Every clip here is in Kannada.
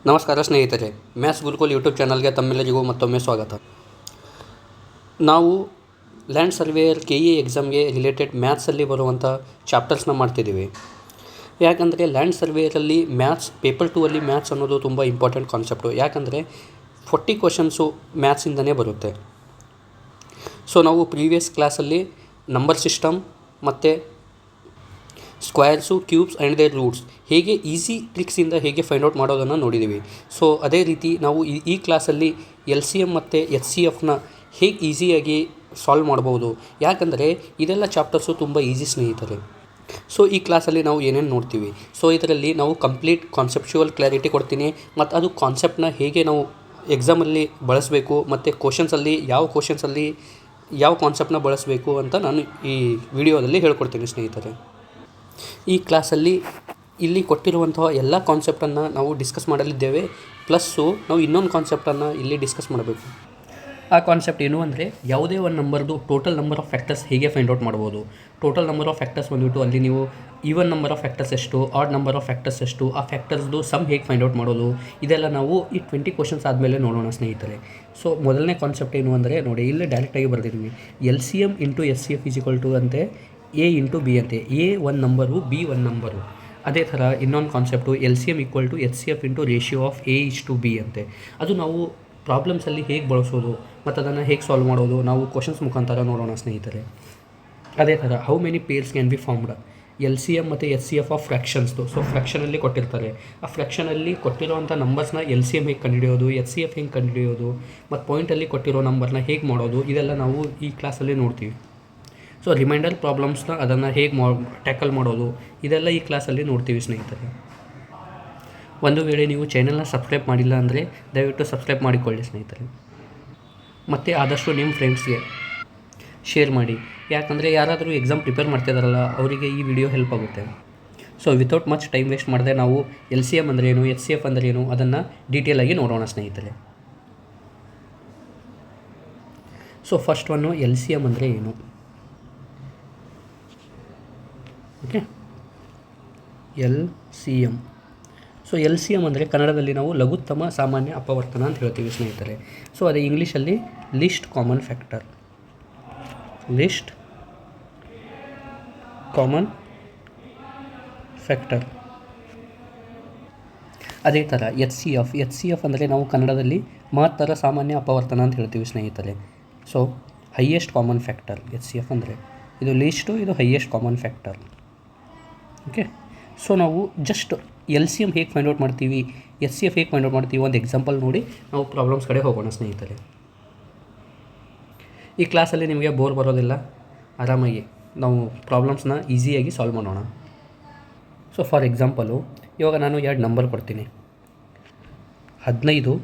ನಮಸ್ಕಾರ ಸ್ನೇಹಿತರೆ, ಮ್ಯಾಥ್ಸ್ ಗುರುಕುಲ್ ಯೂಟ್ಯೂಬ್ ಚಾನಲ್ಗೆ ತಮ್ಮೆಲ್ಲರಿಗೂ ಮತ್ತೊಮ್ಮೆ ಸ್ವಾಗತ. ನಾವು ಲ್ಯಾಂಡ್ ಸರ್ವೇಯರ್ KE ಎಕ್ಸಾಮ್ಗೆ ರಿಲೇಟೆಡ್ ಮ್ಯಾಥ್ಸಲ್ಲಿ ಬರುವಂಥ ಚಾಪ್ಟರ್ಸ್ನ ಮಾಡ್ತಿದ್ದೀವಿ. ಯಾಕಂದರೆ ಲ್ಯಾಂಡ್ ಸರ್ವೇಯರಲ್ಲಿ ಮ್ಯಾಥ್ಸ್ ಪೇಪರ್ 2 ಅಲ್ಲಿ ಮ್ಯಾಥ್ಸ್ ಅನ್ನೋದು ತುಂಬ ಇಂಪಾರ್ಟೆಂಟ್ ಕಾನ್ಸೆಪ್ಟು. ಯಾಕಂದರೆ 40 ಕ್ವಶನ್ಸು ಮ್ಯಾಥ್ಸಿಂದನೇ ಬರುತ್ತೆ. ಸೊ ನಾವು ಪ್ರೀವಿಯಸ್ ಕ್ಲಾಸಲ್ಲಿ ನಂಬರ್ ಸಿಸ್ಟಮ್ ಮತ್ತು ಸ್ಕ್ವೇರ್ಸು, ಕ್ಯೂಬ್ಸ್ ಆ್ಯಂಡ್ ದೇರ್ ರೂಟ್ಸ್ ಹೇಗೆ ಈಸಿ ಟ್ರಿಕ್ಸಿಂದ ಹೇಗೆ ಫೈಂಡ್ ಔಟ್ ಮಾಡೋದನ್ನು ನೋಡಿದ್ದೀವಿ. ಸೊ ಅದೇ ರೀತಿ ನಾವು ಈ ಕ್ಲಾಸಲ್ಲಿ LCM ಮತ್ತು HCFನ ಹೇಗೆ ಈಸಿಯಾಗಿ ಸಾಲ್ವ್ ಮಾಡ್ಬೋದು. ಯಾಕಂದರೆ ಇದೆಲ್ಲ ಚಾಪ್ಟರ್ಸು ತುಂಬ ಈಸಿ ಸ್ನೇಹಿತರೆ. ಸೊ ಈ ಕ್ಲಾಸಲ್ಲಿ ನಾವು ಏನೇನು ನೋಡ್ತೀವಿ, ಸೊ ಇದರಲ್ಲಿ ನಾವು ಕಂಪ್ಲೀಟ್ ಕಾನ್ಸೆಪ್ಚುವಲ್ ಕ್ಲಾರಿಟಿ ಕೊಡ್ತೀನಿ ಮತ್ತು ಅದು ಕಾನ್ಸೆಪ್ಟನ್ನ ಹೇಗೆ ನಾವು ಎಕ್ಸಾಮಲ್ಲಿ ಬಳಸಬೇಕು ಮತ್ತು ಕ್ವಶನ್ಸಲ್ಲಿ ಯಾವ ಕಾನ್ಸೆಪ್ಟನ್ನ ಬಳಸಬೇಕು ಅಂತ ನಾನು ಈ ವಿಡಿಯೋದಲ್ಲಿ ಹೇಳ್ಕೊಡ್ತೀನಿ ಸ್ನೇಹಿತರೆ. ಈ ಕ್ಲಾಸಲ್ಲಿ ಇಲ್ಲಿ ಕೊಟ್ಟಿರುವಂತಹ ಎಲ್ಲ ಕಾನ್ಸೆಪ್ಟನ್ನು ನಾವು ಡಿಸ್ಕಸ್ ಮಾಡಲಿದ್ದೇವೆ. ಪ್ಲಸ್ಸು ನಾವು ಇನ್ನೊಂದು ಕಾನ್ಸೆಪ್ಟನ್ನು ಇಲ್ಲಿ ಡಿಸ್ಕಸ್ ಮಾಡಬೇಕು. ಆ ಕಾನ್ಸೆಪ್ಟ್ ಏನು ಅಂದರೆ, ಯಾವುದೇ ಒಂದು ನಂಬರ್ದು ಟೋಟಲ್ ನಂಬರ್ ಆಫ್ ಫ್ಯಾಕ್ಟರ್ಸ್ ಹೇಗೆ ಫೈಂಡ್ ಔಟ್ ಮಾಡ್ಬೋದು. ಟೋಟಲ್ ನಂಬರ್ ಆಫ್ ಫ್ಯಾಕ್ಟರ್ಸ್ ಬಂದುಬಿಟ್ಟು ಅಲ್ಲಿ ನೀವು ಈವನ್ ನಂಬರ್ ಆಫ್ ಫ್ಯಾಕ್ಟರ್ಸ್ ಎಷ್ಟು, ಆಡ್ ನಂಬರ್ ಆಫ್ ಫ್ಯಾಕ್ಟರ್ಸ್ ಎಷ್ಟು, ಆ ಫ್ಯಾಕ್ಟರ್ಸ್ದು ಸಮ್ ಹೇಗೆ ಫೈಂಡ್ ಔಟ್ ಮಾಡೋದು, ಇದೆಲ್ಲ ನಾವು ಈ 20 ಕ್ವಶನ್ಸ್ ಆದಮೇಲೆ ನೋಡೋಣ ಸ್ನೇಹಿತರೆ. ಸೊ ಮೊದಲನೇ ಕಾನ್ಸೆಪ್ಟ್ ಏನು ಅಂದರೆ ನೋಡಿ, ಇಲ್ಲಿ ಡೈರೆಕ್ಟಾಗಿ ಬರ್ತಿದ್ದೀನಿ. LCM into SCF is equal to ಅಂತೆ A ಇಂಟು B ಅಂತೆ. A ಒಂದು ನಂಬರು, B ಒಂದು ನಂಬರು. ಅದೇ ಥರ ಇನ್ನೊಂದು concept LCM equal to HCF into ratio of A is to B ಅಂತೆ. ಅದು ನಾವು ಪ್ರಾಬ್ಲಮ್ಸಲ್ಲಿ ಹೇಗೆ ಬಳಸೋದು ಮತ್ತು ಅದನ್ನು ಹೇಗೆ ಸಾಲ್ವ್ ಮಾಡೋದು ನಾವು ಕ್ವಶನ್ಸ್ ಮುಖಾಂತರ ನೋಡೋಣ ಸ್ನೇಹಿತರೆ. ಅದೇ ಥರ how many pairs can be formed, LCM ಮತ್ತು HCF ಆಫ್ ಫ್ರ್ಯಾಕ್ಷನ್ಸ್ದು. ಸೊ ಫ್ರ್ಯಾಕ್ಷನಲ್ಲಿ ಕೊಟ್ಟಿರ್ತಾರೆ, ಆ ಫ್ರ್ಯಾಕ್ಷನಲ್ಲಿ ಕೊಟ್ಟಿರೋವಂಥ ನಂಬರ್ಸ್ನ LCM ಹೇಗೆ ಕಂಡುಹಿಡಿಯೋದು, HCF ಹೇಗೆ ಕಂಡುಹಿಡಿಯೋದು ಮತ್ತು ಪಾಯಿಂಟಲ್ಲಿ ಕೊಟ್ಟಿರೋ ನಂಬರ್ನ ಹೇಗೆ ಮಾಡೋದು, ಇದೆಲ್ಲ ನಾವು ಈ ಕ್ಲಾಸಲ್ಲಿ ನೋಡ್ತೀವಿ. ಸೊ ರಿಮೈಂಡರ್ ಪ್ರಾಬ್ಲಮ್ಸ್ನ ಅದನ್ನು ಹೇಗೆ ಟ್ಯಾಕಲ್ ಮಾಡೋದು, ಇದೆಲ್ಲ ಈ ಕ್ಲಾಸಲ್ಲಿ ನೋಡ್ತೀವಿ ಸ್ನೇಹಿತರೆ. ಒಂದು ವೇಳೆ ನೀವು ಚಾನೆಲ್ನ ಸಬ್ಸ್ಕ್ರೈಬ್ ಮಾಡಿಲ್ಲ ಅಂದರೆ ದಯವಿಟ್ಟು ಸಬ್ಸ್ಕ್ರೈಬ್ ಮಾಡಿಕೊಳ್ಳಿ ಸ್ನೇಹಿತರೆ. ಮತ್ತು ಆದಷ್ಟು ನಿಮ್ಮ ಫ್ರೆಂಡ್ಸ್ಗೆ ಶೇರ್ ಮಾಡಿ. ಯಾಕಂದರೆ ಯಾರಾದರೂ ಎಕ್ಸಾಮ್ ಪ್ರಿಪೇರ್ ಮಾಡ್ತಿದ್ದಾರಲ್ಲ ಅವರಿಗೆ ಈ ವಿಡಿಯೋ ಹೆಲ್ಪ್ ಆಗುತ್ತೆ. So without much time waste ಮಾಡದೆ ನಾವು LCM ಅಂದರೆ ಏನು, HCF ಅಂದರೆ ಏನು ಅದನ್ನು ಡೀಟೇಲಾಗಿ ನೋಡೋಣ ಸ್ನೇಹಿತರೆ. ಸೊ ಫಸ್ಟ್ ಒನ್ನು LCM ಅಂದರೆ ಏನು. Okay, LCM. ಸೊ LCM ಅಂದರೆ ಕನ್ನಡದಲ್ಲಿ ನಾವು ಲಘುತ್ತಮ ಸಾಮಾನ್ಯ ಅಪವರ್ತನ ಅಂತ ಹೇಳ್ತೀವಿ ಸ್ನೇಹಿತರೆ. ಸೊ ಅದೇ ಇಂಗ್ಲೀಷಲ್ಲಿ list common factor, list common factor. ಅದೇ ಥರ HCF ಅಂದರೆ ನಾವು ಕನ್ನಡದಲ್ಲಿ ಮಹತ್ತರ ಸಾಮಾನ್ಯ ಅಪವರ್ತನ ಅಂತ ಹೇಳ್ತೀವಿ ಸ್ನೇಹಿತರೆ. So highest common factor HCF ಅಂದರೆ, ಇದು ಲೀಸ್ಟು, ಇದು highest common factor. Okay, so ನಾವು ಜಸ್ಟ್ LCM ಹೇಗೆ ಫೈಂಡ್ ಔಟ್ ಮಾಡ್ತೀವಿ, HCF ಹೇಗೆ ಫೈಂಡ್ ಔಟ್ ಮಾಡ್ತೀವಿ ಒಂದು ಎಕ್ಸಾಂಪಲ್ ನೋಡಿ ನಾವು ಪ್ರಾಬ್ಲಮ್ಸ್ ಕಡೆ ಹೋಗೋಣ ಸ್ನೇಹಿತರೆ. ಈ ಕ್ಲಾಸಲ್ಲಿ ನಿಮಗೆ ಬೋರ್ ಬರೋದಿಲ್ಲ, ಆರಾಮಾಗಿ ನಾವು ಪ್ರಾಬ್ಲಮ್ಸ್ನ ಈಸಿಯಾಗಿ ಸಾಲ್ವ್ ಮಾಡೋಣ. ಸೊ ಫಾರ್ ಎಕ್ಸಾಂಪಲು ಇವಾಗ ನಾನು 2 ನಂಬರ್ ಕೊಡ್ತೀನಿ, 15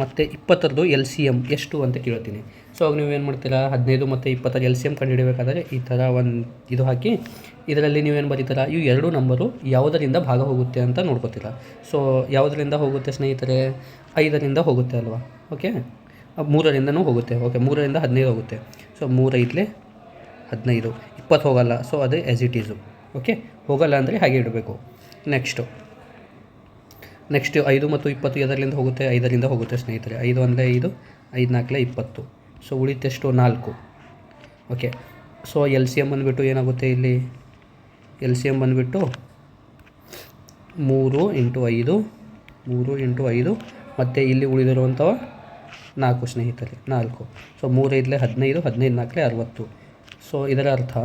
ಮತ್ತು 20ರದ್ದು LCM ಎಷ್ಟು ಅಂತ ಕೇಳ್ತೀನಿ. ಸೊ ಅವಾಗ ನೀವೇನು ಮಾಡ್ತೀರಾ, 15 ಮತ್ತು 20ರ LCM ಕಂಡುಹಿಡಬೇಕಾದ್ರೆ ಈ ಥರ ಒಂದು ಇದು ಹಾಕಿ ಇದರಲ್ಲಿ ನೀವೇನು ಬರೀತೀರಾ, ಇವು 2 ನಂಬರು ಯಾವುದರಿಂದ ಭಾಗ ಹೋಗುತ್ತೆ ಅಂತ ನೋಡ್ಕೋತೀರಾ. ಸೊ ಯಾವುದರಿಂದ ಹೋಗುತ್ತೆ ಸ್ನೇಹಿತರೆ, 5ರಿಂದ ಹೋಗುತ್ತೆ ಅಲ್ವಾ. ಓಕೆ, 3ರಿಂದನೂ ಹೋಗುತ್ತೆ. ಓಕೆ, 3ರಿಂದ 15 ಹೋಗುತ್ತೆ. ಸೊ 3 5 15, 20 ಹೋಗಲ್ಲ. ಸೊ ಅದು ಆ್ಯಸ್ ಇಟ್ ಈಸು. ಓಕೆ, ಹೋಗಲ್ಲ ಅಂದರೆ ಹಾಗೆ ಇಡಬೇಕು. ನೆಕ್ಸ್ಟು 5 ಮತ್ತು 20 ಎದರಿಂದ ಹೋಗುತ್ತೆ, 5ರಿಂದ ಹೋಗುತ್ತೆ ಸ್ನೇಹಿತರೆ. 5 ಅಂದರೆ 5, 5 4 20. ಸೊ ಉಳಿತೆಷ್ಟು 4. ಓಕೆ, ಸೊ LCM ಬಂದುಬಿಟ್ಟು ಏನಾಗುತ್ತೆ, ಇಲ್ಲಿ LCM ಬಂದುಬಿಟ್ಟು 3 × 5 ಮತ್ತು ಇಲ್ಲಿ ಉಳಿದಿರುವಂಥವ 4 ಸ್ನೇಹಿತರೆ, 4. ಸೊ 3 5 15, 15 4 60. ಸೊ ಇದರ ಅರ್ಥ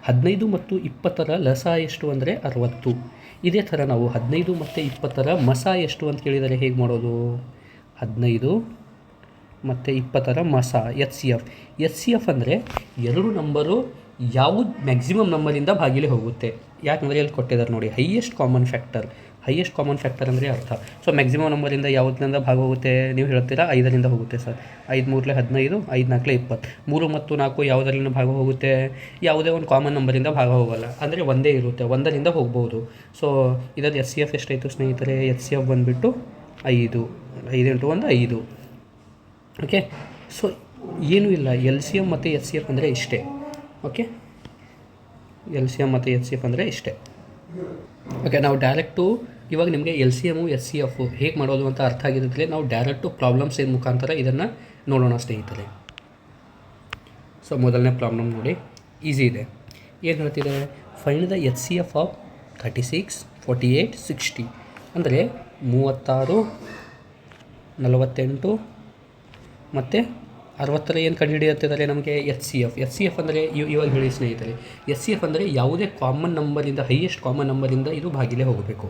15 ಮತ್ತು 20ರ ಲಸ ಎಷ್ಟು ಅಂದರೆ 60. ಇದೇ ಥರ ನಾವು 15 ಮತ್ತು 20ರ ಮಸ ಎಷ್ಟು ಅಂತ ಕೇಳಿದರೆ ಹೇಗೆ ಮಾಡೋದು, 15 ಮತ್ತು 20ರ ಮಸ HCF ಅಂದರೆ 2 ನಂಬರು ಯಾವುದು ಮ್ಯಾಕ್ಸಿಮಮ್ ನಂಬರಿಂದ ಭಾಗಿಲೆ ಹೋಗುತ್ತೆ. ಯಾಕಂದರೆ ಇಲ್ಲಿ ಕೊಟ್ಟಿದ್ದಾರೆ ನೋಡಿ, ಹೈಯೆಸ್ಟ್ ಕಾಮನ್ ಫ್ಯಾಕ್ಟರ್ ಅಂದರೆ ಅರ್ಥ. ಸೊ ಮ್ಯಾಕ್ಸಿಮಮ್ ನಂಬರಿಂದ ಯಾವುದರಿಂದ ಭಾಗ ಹೋಗುತ್ತೆ ನೀವು ಹೇಳ್ತೀರಾ, 5ರಿಂದ ಹೋಗುತ್ತೆ ಸರ್. 5 3 15, 5 4 20. 3 ಮತ್ತು 4 ಯಾವುದರಿಂದ ಭಾಗ ಹೋಗುತ್ತೆ, ಯಾವುದೇ ಒಂದು ಕಾಮನ್ ನಂಬರಿಂದ ಭಾಗ ಹೋಗಲ್ಲ, ಅಂದರೆ ಒಂದೇ ಇರುತ್ತೆ, 1ರಿಂದ ಹೋಗ್ಬೋದು. ಸೊ ಇದರಲ್ಲಿ HCF ಎಷ್ಟಾಯಿತು ಸ್ನೇಹಿತರೆ, HCF ಬಂದುಬಿಟ್ಟು 5 × 1 5. ಓಕೆ, ಸೊ ಏನೂ ಇಲ್ಲ, LCM ಮತ್ತು HCF ಅಂದರೆ ಇಷ್ಟೇ. ಓಕೆ, LCM ಮತ್ತು HCF ಅಂದರೆ ಇಷ್ಟೇ. ಓಕೆ, ನಾವು ಡೈರೆಕ್ಟು ಇವಾಗ ನಿಮಗೆ L C M S C F ಹೇಗೆ ಮಾಡೋದು ಅಂತ ಅರ್ಥ ಆಗಿದ್ದರೆ ನಾವು ಡೈರೆಕ್ಟು ಪ್ರಾಬ್ಲಮ್ಸ್ ಏನು ಮುಖಾಂತರ ಇದನ್ನು ನೋಡೋಣ ಸ್ನೇಹಿತರೆ. ಸೊ ಮೊದಲನೇ ಪ್ರಾಬ್ಲಮ್ ನೋಡಿ, ಈಸಿ ಇದೆ. ಏನು ಹೇಳ್ತಿದೆ, find the H C F of 36, 48, 60 ಅಂದರೆ 36, 48 ಮತ್ತು 60 ಏನು ಕಂಡುಹಿಡಿಯುತ್ತಿದ್ದಾರೆ ನಮಗೆ ಎಚ್ ಸಿ ಎಫ್ ಅಂದರೆ ಇವಾಗ ಹೇಳಿ ಸ್ನೇಹಿತರೆ, ಎಚ್ ಸಿ ಎಫ್ ಅಂದರೆ ಯಾವುದೇ ಕಾಮನ್ ನಂಬರಿಂದ, ಹೈಯೆಸ್ಟ್ ಕಾಮನ್ ನಂಬರಿಂದ ಇದು ಭಾಗಿಲೇ ಹೋಗಬೇಕು.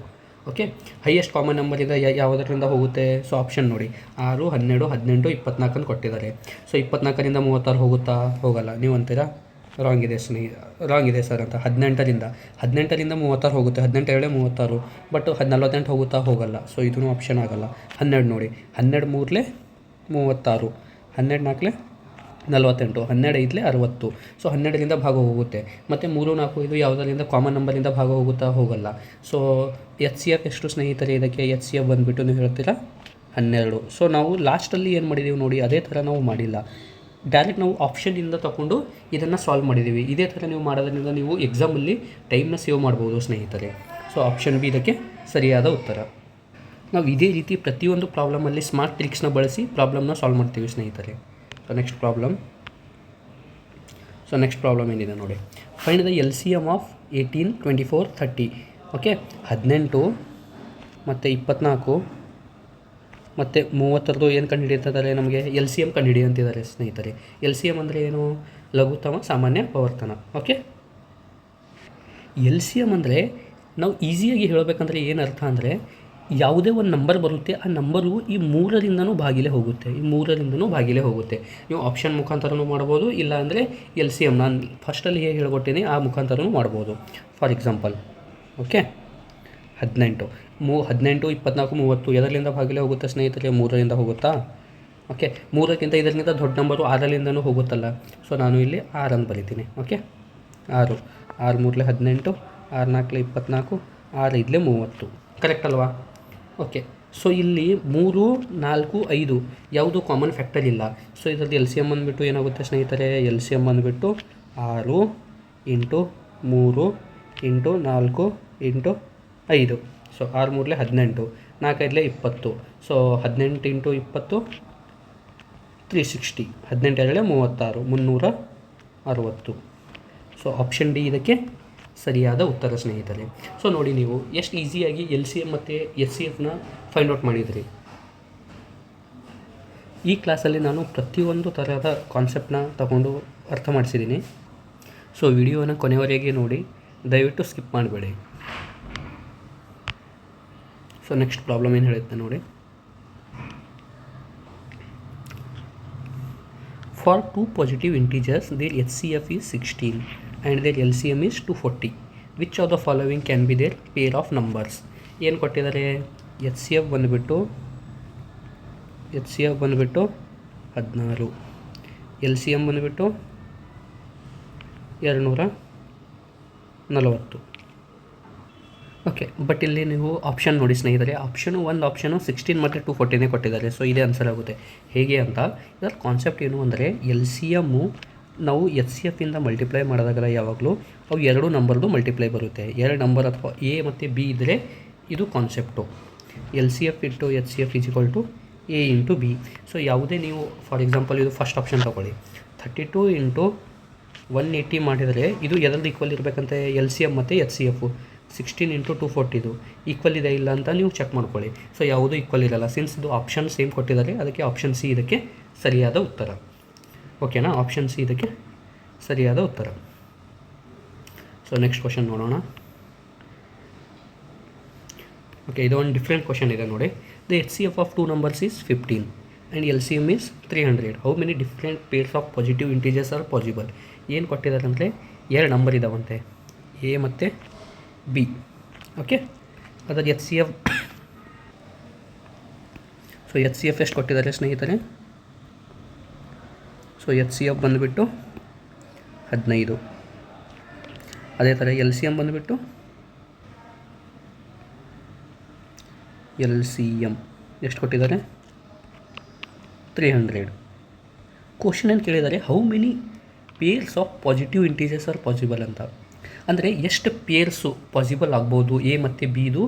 ಓಕೆ, ಹೈಯೆಸ್ಟ್ ಕಾಮನ್ ನಂಬರಿಂದ ಯಾವುದರಿಂದ ಹೋಗುತ್ತೆ? ಸೊ ಆಪ್ಷನ್ ನೋಡಿ, 6, 12, 18, 24 ಅಂತ ಕೊಟ್ಟಿದ್ದಾರೆ. ಸೊ 24ರಿಂದ 36 ಹೋಗುತ್ತಾ? ಹೋಗಲ್ಲ. ನೀವು ಅಂತೀರಾ ರಾಂಗ್ ಇದೆ ಸರ್ ಅಂತ. 18ರಿಂದ 36 ಹೋಗುತ್ತೆ. 18 ಹೇಳಿ 36, ಬಟ್ 48 ಹೋಗುತ್ತಾ? ಹೋಗಲ್ಲ. ಸೊ ಇದೂ ಆಪ್ಷನ್ ಆಗಲ್ಲ. 12 ನೋಡಿ, 12 3 36, 12 4 48, 12 5 60. ಸೊ 12ರಿಂದ ಭಾಗ ಹೋಗುತ್ತೆ. ಮತ್ತು 3, 4 ಇದು ಯಾವುದರಿಂದ ಕಾಮನ್ ನಂಬರಿಂದ ಭಾಗ ಹೋಗುತ್ತಾ? ಹೋಗಲ್ಲ. ಸೊ ಎಚ್ ಸಿ ಎಫ್ ಎಷ್ಟು ಸ್ನೇಹಿತರೆ? ಇದಕ್ಕೆ ಎಚ್ ಸಿ ಎಫ್ ಬಂದುಬಿಟ್ಟು ನೀವು ಹೇಳ್ತೀರಾ 12. ಸೊ ನಾವು ಲಾಸ್ಟಲ್ಲಿ ಏನು ಮಾಡಿದ್ದೀವಿ ನೋಡಿ, ಅದೇ ಥರ ನಾವು ಮಾಡಿಲ್ಲ. ಡೈರೆಕ್ಟ್ ನಾವು ಆಪ್ಷನಿಂದ ತಗೊಂಡು ಇದನ್ನು ಸಾಲ್ವ್ ಮಾಡಿದ್ದೀವಿ. ಇದೇ ಥರ ನೀವು ಮಾಡೋದ್ರಿಂದ ನೀವು ಎಕ್ಸಾಮಲ್ಲಿ ಟೈಮ್ನ ಸೇವ್ ಮಾಡ್ಬೋದು ಸ್ನೇಹಿತರೆ. ಸೊ ಆಪ್ಷನ್ ಬಿ ಇದಕ್ಕೆ ಸರಿಯಾದ ಉತ್ತರ. ನಾವು ಇದೇ ರೀತಿ ಪ್ರತಿಯೊಂದು ಪ್ರಾಬ್ಲಮಲ್ಲಿ ಸ್ಮಾರ್ಟ್ ಟ್ರಿಕ್ಸ್ನ ಬಳಸಿ ಪ್ರಾಬ್ಲಮ್ನ ಸಾಲ್ವ್ ಮಾಡ್ತೀವಿ ಸ್ನೇಹಿತರೆ. ಸೊ ನೆಕ್ಸ್ಟ್ ಪ್ರಾಬ್ಲಮ್ ಏನಿದೆ ನೋಡಿ, find the L C M of 18, 24, 30. Okay, 18 ಮತ್ತು 24 ಮತ್ತು 30 ಏನು ಕಂಡುಹಿಡಿಯುತ್ತಿದ್ದಾರೆ? ನಮಗೆ ಎಲ್ ಸಿ ಎಮ್ ಕಂಡುಹಿಡಿಯುವಂತಿದ್ದಾರೆ ಸ್ನೇಹಿತರೆ. ಎಲ್ ಸಿ ಎಮ್ ಅಂದರೆ ಏನು? ಲಘುತ್ತಮ ಸಾಮಾನ್ಯ ಪವರ್ತನ. ಓಕೆ, ಎಲ್ ಸಿ ಎಮ್ ಅಂದರೆ ನಾವು ಈಸಿಯಾಗಿ ಹೇಳಬೇಕಂದ್ರೆ ಏನು ಅರ್ಥ ಅಂದರೆ, ಯಾವುದೇ ಒಂದು ನಂಬರ್ ಬರುತ್ತೆ, ಆ ನಂಬರು ಈ 3ರಿಂದನೂ ಭಾಗಿಲೇ ಹೋಗುತ್ತೆ. ನೀವು ಆಪ್ಷನ್ ಮುಖಾಂತರನೂ ಮಾಡ್ಬೋದು, ಇಲ್ಲ ಅಂದರೆ ಎಲ್ ಸಿ ಎಮ್ ನಾನು ಫಸ್ಟಲ್ಲಿ ಹೇಗೆ ಹೇಳ್ಕೊಟ್ಟೇನೆ ಆ ಮುಖಾಂತರನೂ ಮಾಡ್ಬೋದು. ಫಾರ್ ಎಕ್ಸಾಂಪಲ್, ಓಕೆ, 18, 24, 30 ಎದರಿಂದ ಭಾಗಿಲೇ ಹೋಗುತ್ತೆ ಸ್ನೇಹಿತರೆ? 3ರಿಂದ ಹೋಗುತ್ತಾ? ಓಕೆ, 3ಕ್ಕಿಂತ ಇದರಿಂದ ದೊಡ್ಡ ನಂಬರು 6ರಿಂದನೂ ಹೋಗುತ್ತಲ್ಲ. ಸೊ ನಾನು ಇಲ್ಲಿ 6 ಅಂತ ಬರಿತೀನಿ. ಓಕೆ, 6 3 18, 6 4 24, 6 5 30. ಕರೆಕ್ಟ್ ಅಲ್ವಾ? ಓಕೆ, ಸೊ ಇಲ್ಲಿ 3, 4, 5 ಯಾವುದು ಕಾಮನ್ ಫ್ಯಾಕ್ಟರ್ ಇಲ್ಲ. ಸೊ ಇದರಲ್ಲಿ ಎಲ್ ಸಿ ಎಮ್ ಬಂದುಬಿಟ್ಟು ಏನಾಗುತ್ತೆ ಸ್ನೇಹಿತರೆ? ಎಲ್ ಸಿ ಎಮ್ ಬಂದುಬಿಟ್ಟು 6 × 3 × 4 × 5. So 6 3 18, 4 5 20. So 18 × 20 360, 18 2 36, 360. So option D ಇದಕ್ಕೆ ಸರಿಯಾದ ಉತ್ತರ ಸ್ನೇಹಿತರೆ. ಸೊ ನೋಡಿ, ನೀವು ಎಷ್ಟು ಈಸಿಯಾಗಿ ಎಲ್ ಸಿ ಎಮ್ ಮತ್ತು ಎಸ್ ಸಿ ಎಫ್ನ ಫೈಂಡ್ ಔಟ್ ಮಾಡಿದ್ರಿ. ಈ ಕ್ಲಾಸಲ್ಲಿ ನಾನು ಪ್ರತಿಯೊಂದು ಥರದ ಕಾನ್ಸೆಪ್ಟನ್ನ ತಗೊಂಡು ಅರ್ಥ ಮಾಡಿಸಿದ್ದೀನಿ. ಸೊ ವಿಡಿಯೋನ ಕೊನೆವರೆಗೆ ನೋಡಿ, ದಯವಿಟ್ಟು ಸ್ಕಿಪ್ ಮಾಡಬೇಡಿ. ಸೊ ನೆಕ್ಸ್ಟ್ ಪ್ರಾಬ್ಲಮ್ ಏನು ಹೇಳುತ್ತೆ ನೋಡಿ, for 2 positive integers their HCF is 16 and their LCM is 240. Which of the following can be their pair of numbers? ಏನು ಕೊಟ್ಟಿದ್ದಾರೆ? ಎಚ್ ಸಿ ಎಫ್ ಬಂದುಬಿಟ್ಟು 16, ಎಲ್ ಸಿ ಎಮ್ ಬಂದುಬಿಟ್ಟು 240. ಓಕೆ, ಬಟ್ ಇಲ್ಲಿ ನೀವು ಆಪ್ಷನ್ ನೋಡಿ ಸ್ನೇಹಿತರೆ, ಆಪ್ಷನು 16 ಮತ್ತು 240 ಕೊಟ್ಟಿದ್ದಾರೆ. ಸೊ ಇದೇ ಆನ್ಸರ್ ಆಗುತ್ತೆ. ಹೇಗೆ ಅಂತ, ಇದರ ಕಾನ್ಸೆಪ್ಟ್ ಏನು ಅಂದರೆ, ಎಲ್ ಸಿ ಎಮ್ಮು ನಾವು ಎಚ್ ಸಿ ಎಫಿಂದ ಮಲ್ಟಿಪ್ಲೈ ಮಾಡಿದಾಗಲ್ಲ ಯಾವಾಗಲೂ ಅವು 2 ನಂಬರ್ದು ಮಲ್ಟಿಪ್ಲೈ ಬರುತ್ತೆ. 2 ನಂಬರ್ ಅಥವಾ ಎ ಮತ್ತು ಬಿ ಇದ್ದರೆ ಇದು concept. L C F into H C F is equal to A into B. So ಯಾವುದೇ ನೀವು ಫಾರ್ ಎಕ್ಸಾಂಪಲ್ ಇದು ಫಸ್ಟ್ ಆಪ್ಷನ್ ತೊಗೊಳ್ಳಿ, 32 × 180 ಮಾಡಿದರೆ ಇದು ಎದ್ರದ್ದು ಈಕ್ವಲ್ ಇರಬೇಕಂತೆ? ಎಲ್ ಸಿ ಎಮ್ ಮತ್ತು ಎಚ್ ಸಿ ಎಫು. 16 × 240 ಈಕ್ವಲ್ ಇದೆ ಇಲ್ಲ ಅಂತ ನೀವು ಚೆಕ್ ಮಾಡ್ಕೊಳ್ಳಿ. ಸೊ ಯಾವುದೂ ಈಕ್ವಲ್ ಇರಲ್ಲ. ಸಿನ್ಸ್ ಇದು ಆಪ್ಷನ್ ಸೇಮ್ ಕೊಟ್ಟಿದ್ದಾರೆ, ಅದಕ್ಕೆ ಆಪ್ಷನ್ ಸಿ ಇದಕ್ಕೆ ಸರಿಯಾದ ಉತ್ತರ. ಓಕೆನಾ? ಆಪ್ಷನ್ ಸಿ ಇದಕ್ಕೆ ಸರಿಯಾದ ಉತ್ತರ. ಸೊ ನೆಕ್ಸ್ಟ್ ಕ್ವಶನ್ ನೋಡೋಣ. ಓಕೆ, ಇದು ಒಂದು ಡಿಫ್ರೆಂಟ್ ಕ್ವಶನ್ ಇದೆ ನೋಡಿ. The H C F of 2 numbers is 15 and L C M is 300. How many different pairs of positive integers R possible? ಏನು ಕೊಟ್ಟಿದ್ದಾರೆ ಅಂದರೆ 2 ನಂಬರ್ ಇದ್ದಾವಂತೆ, ಎ ಮತ್ತು ಬಿ. ಓಕೆ, ಅದರ ಎಚ್ ಸಿ ಎಫ್ ಎಷ್ಟು ಕೊಟ್ಟಿದ್ದಾರೆ ಸ್ನೇಹಿತರೆ? ಸೊ ಎಚ್ ಸಿ ಎಫ್ ಬಂದುಬಿಟ್ಟು 15. ಅದೇ ಥರ ಎಲ್ ಸಿ ಎಮ್ ಬಂದುಬಿಟ್ಟು ಎಷ್ಟು ಕೊಟ್ಟಿದ್ದಾರೆ? 300. ಕ್ವಶನ್ ಏನು ಕೇಳಿದ್ದಾರೆ, how many pairs of positive integers R possible ಅಂತ. ಅಂದರೆ ಎಷ್ಟು ಪೇರ್ಸು ಪಾಸಿಬಲ್ ಆಗ್ಬೋದು ಎ ಮತ್ತು ಬಿದು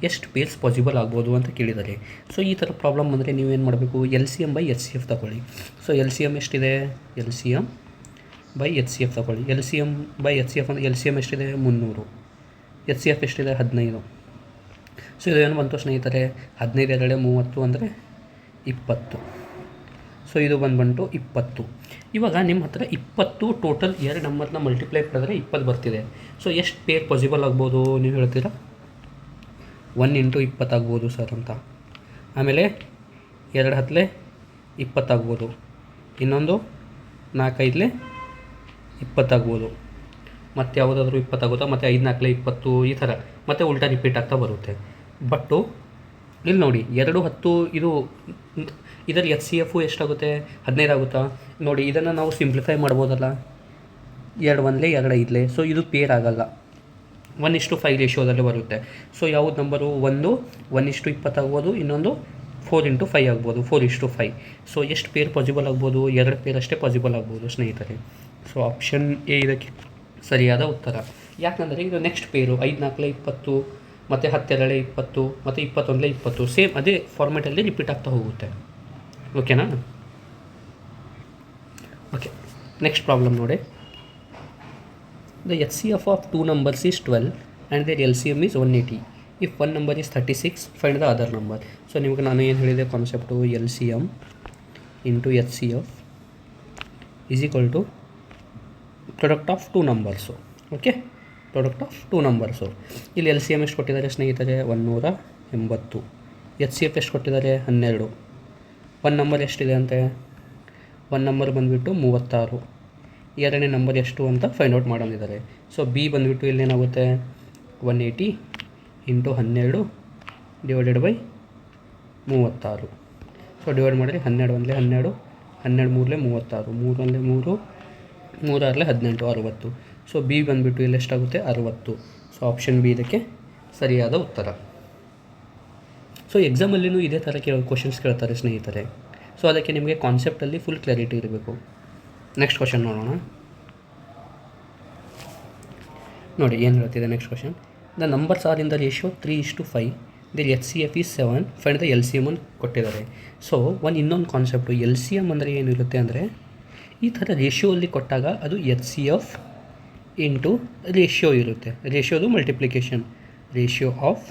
ಎಷ್ಟು ಪೇರ್ಸ್ ಪಾಸಿಬಲ್ ಆಗ್ಬೋದು ಅಂತ ಕೇಳಿದ್ದಾರೆ. ಸೊ ಈ ಥರ ಪ್ರಾಬ್ಲಮ್ ಬಂದರೆ ನೀವೇನು ಮಾಡಬೇಕು, LCM ಬೈ HCF ತಗೊಳ್ಳಿ. ಸೊ LCM ಎಷ್ಟಿದೆ, LCM ಬೈ HCF ತಗೊಳ್ಳಿ. LCM ಬೈ HCF ಅಂದರೆ LCM ಎಷ್ಟಿದೆ 300, HCF ಎಷ್ಟಿದೆ 15. ಸೊ ಇದೇನು ಬಂತು ಸ್ನೇಹಿತರೆ, 15 2 30 ಅಂದರೆ 20. ಸೊ ಇದು ಬಂದ್ಬಿಟ್ಟು 20. ಇವಾಗ ನಿಮ್ಮ ಹತ್ರ 20 ಟೋಟಲ್ 2 ನಂಬರ್ನ ಮಲ್ಟಿಪ್ಲೈ ಮಾಡಿದ್ರೆ 20 ಬರ್ತಿದೆ. ಸೊ ಎಷ್ಟು ಪೇರ್ ಪಾಸಿಬಲ್ ಆಗ್ಬೋದು ನೀವು ಹೇಳ್ತೀರಾ? 1 × 20 ಆಗ್ಬೋದು ಸರ್ ಅಂತ. ಆಮೇಲೆ 2 10 20 ಆಗ್ಬೋದು, ಇನ್ನೊಂದು 4 5 20 ಆಗ್ಬೋದು, ಮತ್ತು ಯಾವುದಾದ್ರೂ 20 ಆಗುತ್ತಾ, ಮತ್ತು 5 4 20 ಈ ಥರ ಮತ್ತು ಉಲ್ಟಾ ರಿಪೀಟ್ ಆಗ್ತಾ ಬರುತ್ತೆ. ಬಟ್ಟು ಇಲ್ಲಿ ನೋಡಿ 2 10 ಇದರ HCF ಎಷ್ಟಾಗುತ್ತೆ 15 ಆಗುತ್ತಾ ನೋಡಿ. ಇದನ್ನು ನಾವು ಸಿಂಪ್ಲಿಫೈ ಮಾಡ್ಬೋದಲ್ಲ, 2 1 2 5. ಸೊ ಇದು ಪೇರ್ ಆಗಲ್ಲ, 1:5 ರೇಷಿಯೋದಲ್ಲಿ ಬರುತ್ತೆ. ಸೊ ಯಾವುದು ನಂಬರು, 1:20 ಆಗ್ಬೋದು, ಇನ್ನೊಂದು 4 × 5 ಆಗ್ಬೋದು, 4:5. ಸೊ ಎಷ್ಟು ಪೇರ್ ಪಾಸಿಬಲ್ ಆಗ್ಬೋದು, 2 ಪೇರ್ ಅಷ್ಟೇ ಪಾಸಿಬಲ್ ಆಗ್ಬೋದು ಸ್ನೇಹಿತರೆ. ಸೊ ಆಪ್ಷನ್ ಎ ಇದಕ್ಕೆ ಸರಿಯಾದ ಉತ್ತರ. ಯಾಕಂದರೆ ಇದು ನೆಕ್ಸ್ಟ್ ಪೇರು 5 4 20 ಮತ್ತು 10 2 20 ಮತ್ತು 21 20 ಸೇಮ್ ಅದೇ ಫಾರ್ಮೆಟಲ್ಲಿ ರಿಪೀಟ್ ಆಗ್ತಾ ಹೋಗುತ್ತೆ. ಓಕೆನಾ? ಓಕೆ, ನೆಕ್ಸ್ಟ್ ಪ್ರಾಬ್ಲಮ್ ನೋಡಿ. The HCF of 2 numbers is 12 and their LCM is 180. If one number is 36, find the other number. So ನಿಮಗೆ ನಾನು ಏನು ಹೇಳಿದೆ concept, LCM into HCF is equal to product of 2 numbers. Okay, product of 2 numbers. ಇಲ್ಲಿ LCM ಎಷ್ಟು ಕೊಟ್ಟಿದ್ದಾರೆ ಸ್ನೇಹಿತರೆ, 180. HCF ಎಷ್ಟು ಕೊಟ್ಟಿದ್ದಾರೆ, 12. ಒಂದು ನಂಬರ್ ಎಷ್ಟಿದೆ ಅಂತೆ, ಒಂದು ನಂಬರ್ ಬಂದುಬಿಟ್ಟು 36. ಎರಡನೇ ನಂಬರ್ ಎಷ್ಟು ಅಂತ ಫೈಂಡ್ ಔಟ್ ಮಾಡೋದಿದ್ದಾರೆ. ಸೊ ಬಿ ಬಂದುಬಿಟ್ಟು ಇಲ್ಲೇನಾಗುತ್ತೆ 180 × 12 ಡಿವೈಡೆಡ್ ಬೈ 36. ಸೊ ಡಿವೈಡ್ ಮಾಡಿರಿ, 12 1 12, 12 3 36, 3 1 3, 3 6 18, 60. ಸೊ ಬಿ ಬಂದುಬಿಟ್ಟು ಇಲ್ಲಿ ಎಷ್ಟಾಗುತ್ತೆ 60. ಸೊ ಆಪ್ಷನ್ ಬಿ ಇದಕ್ಕೆ ಸರಿಯಾದ ಉತ್ತರ. ಸೊ ಎಕ್ಸಾಮಲ್ಲಿನೂ ಇದೇ ಥರ ಕ್ವಶನ್ಸ್ ಕೇಳ್ತಾರೆ ಸ್ನೇಹಿತರೆ. ಸೊ ಅದಕ್ಕೆ ನಿಮಗೆ ಕಾನ್ಸೆಪ್ಟಲ್ಲಿ ಫುಲ್ ಕ್ಲಾರಿಟಿ ಇರಬೇಕು. ನೆಕ್ಸ್ಟ್ ಕ್ವಶನ್ ನೋಡೋಣ. ನೋಡಿ ಏನು ಹೇಳ್ತಿದೆ next question. The numbers are in the ratio 3:5. The HCF is 7. Find the LCM ಅನ್ನು ಕೊಟ್ಟಿದ್ದಾರೆ. ಸೊ ಇನ್ನೊಂದು ಕಾನ್ಸೆಪ್ಟು, LCM ಅಂದರೆ ಏನಿರುತ್ತೆ ಅಂದರೆ ಈ ಥರ ರೇಷಿಯೋ ಅಲ್ಲಿ ಕೊಟ್ಟಾಗ ಅದು HCF ಇಂಟು ರೇಷಿಯೋ ಇರುತ್ತೆ. ರೇಷಿಯೋದು ಮಲ್ಟಿಪ್ಲಿಕೇಶನ್, ರೇಷಿಯೋ ಆಫ್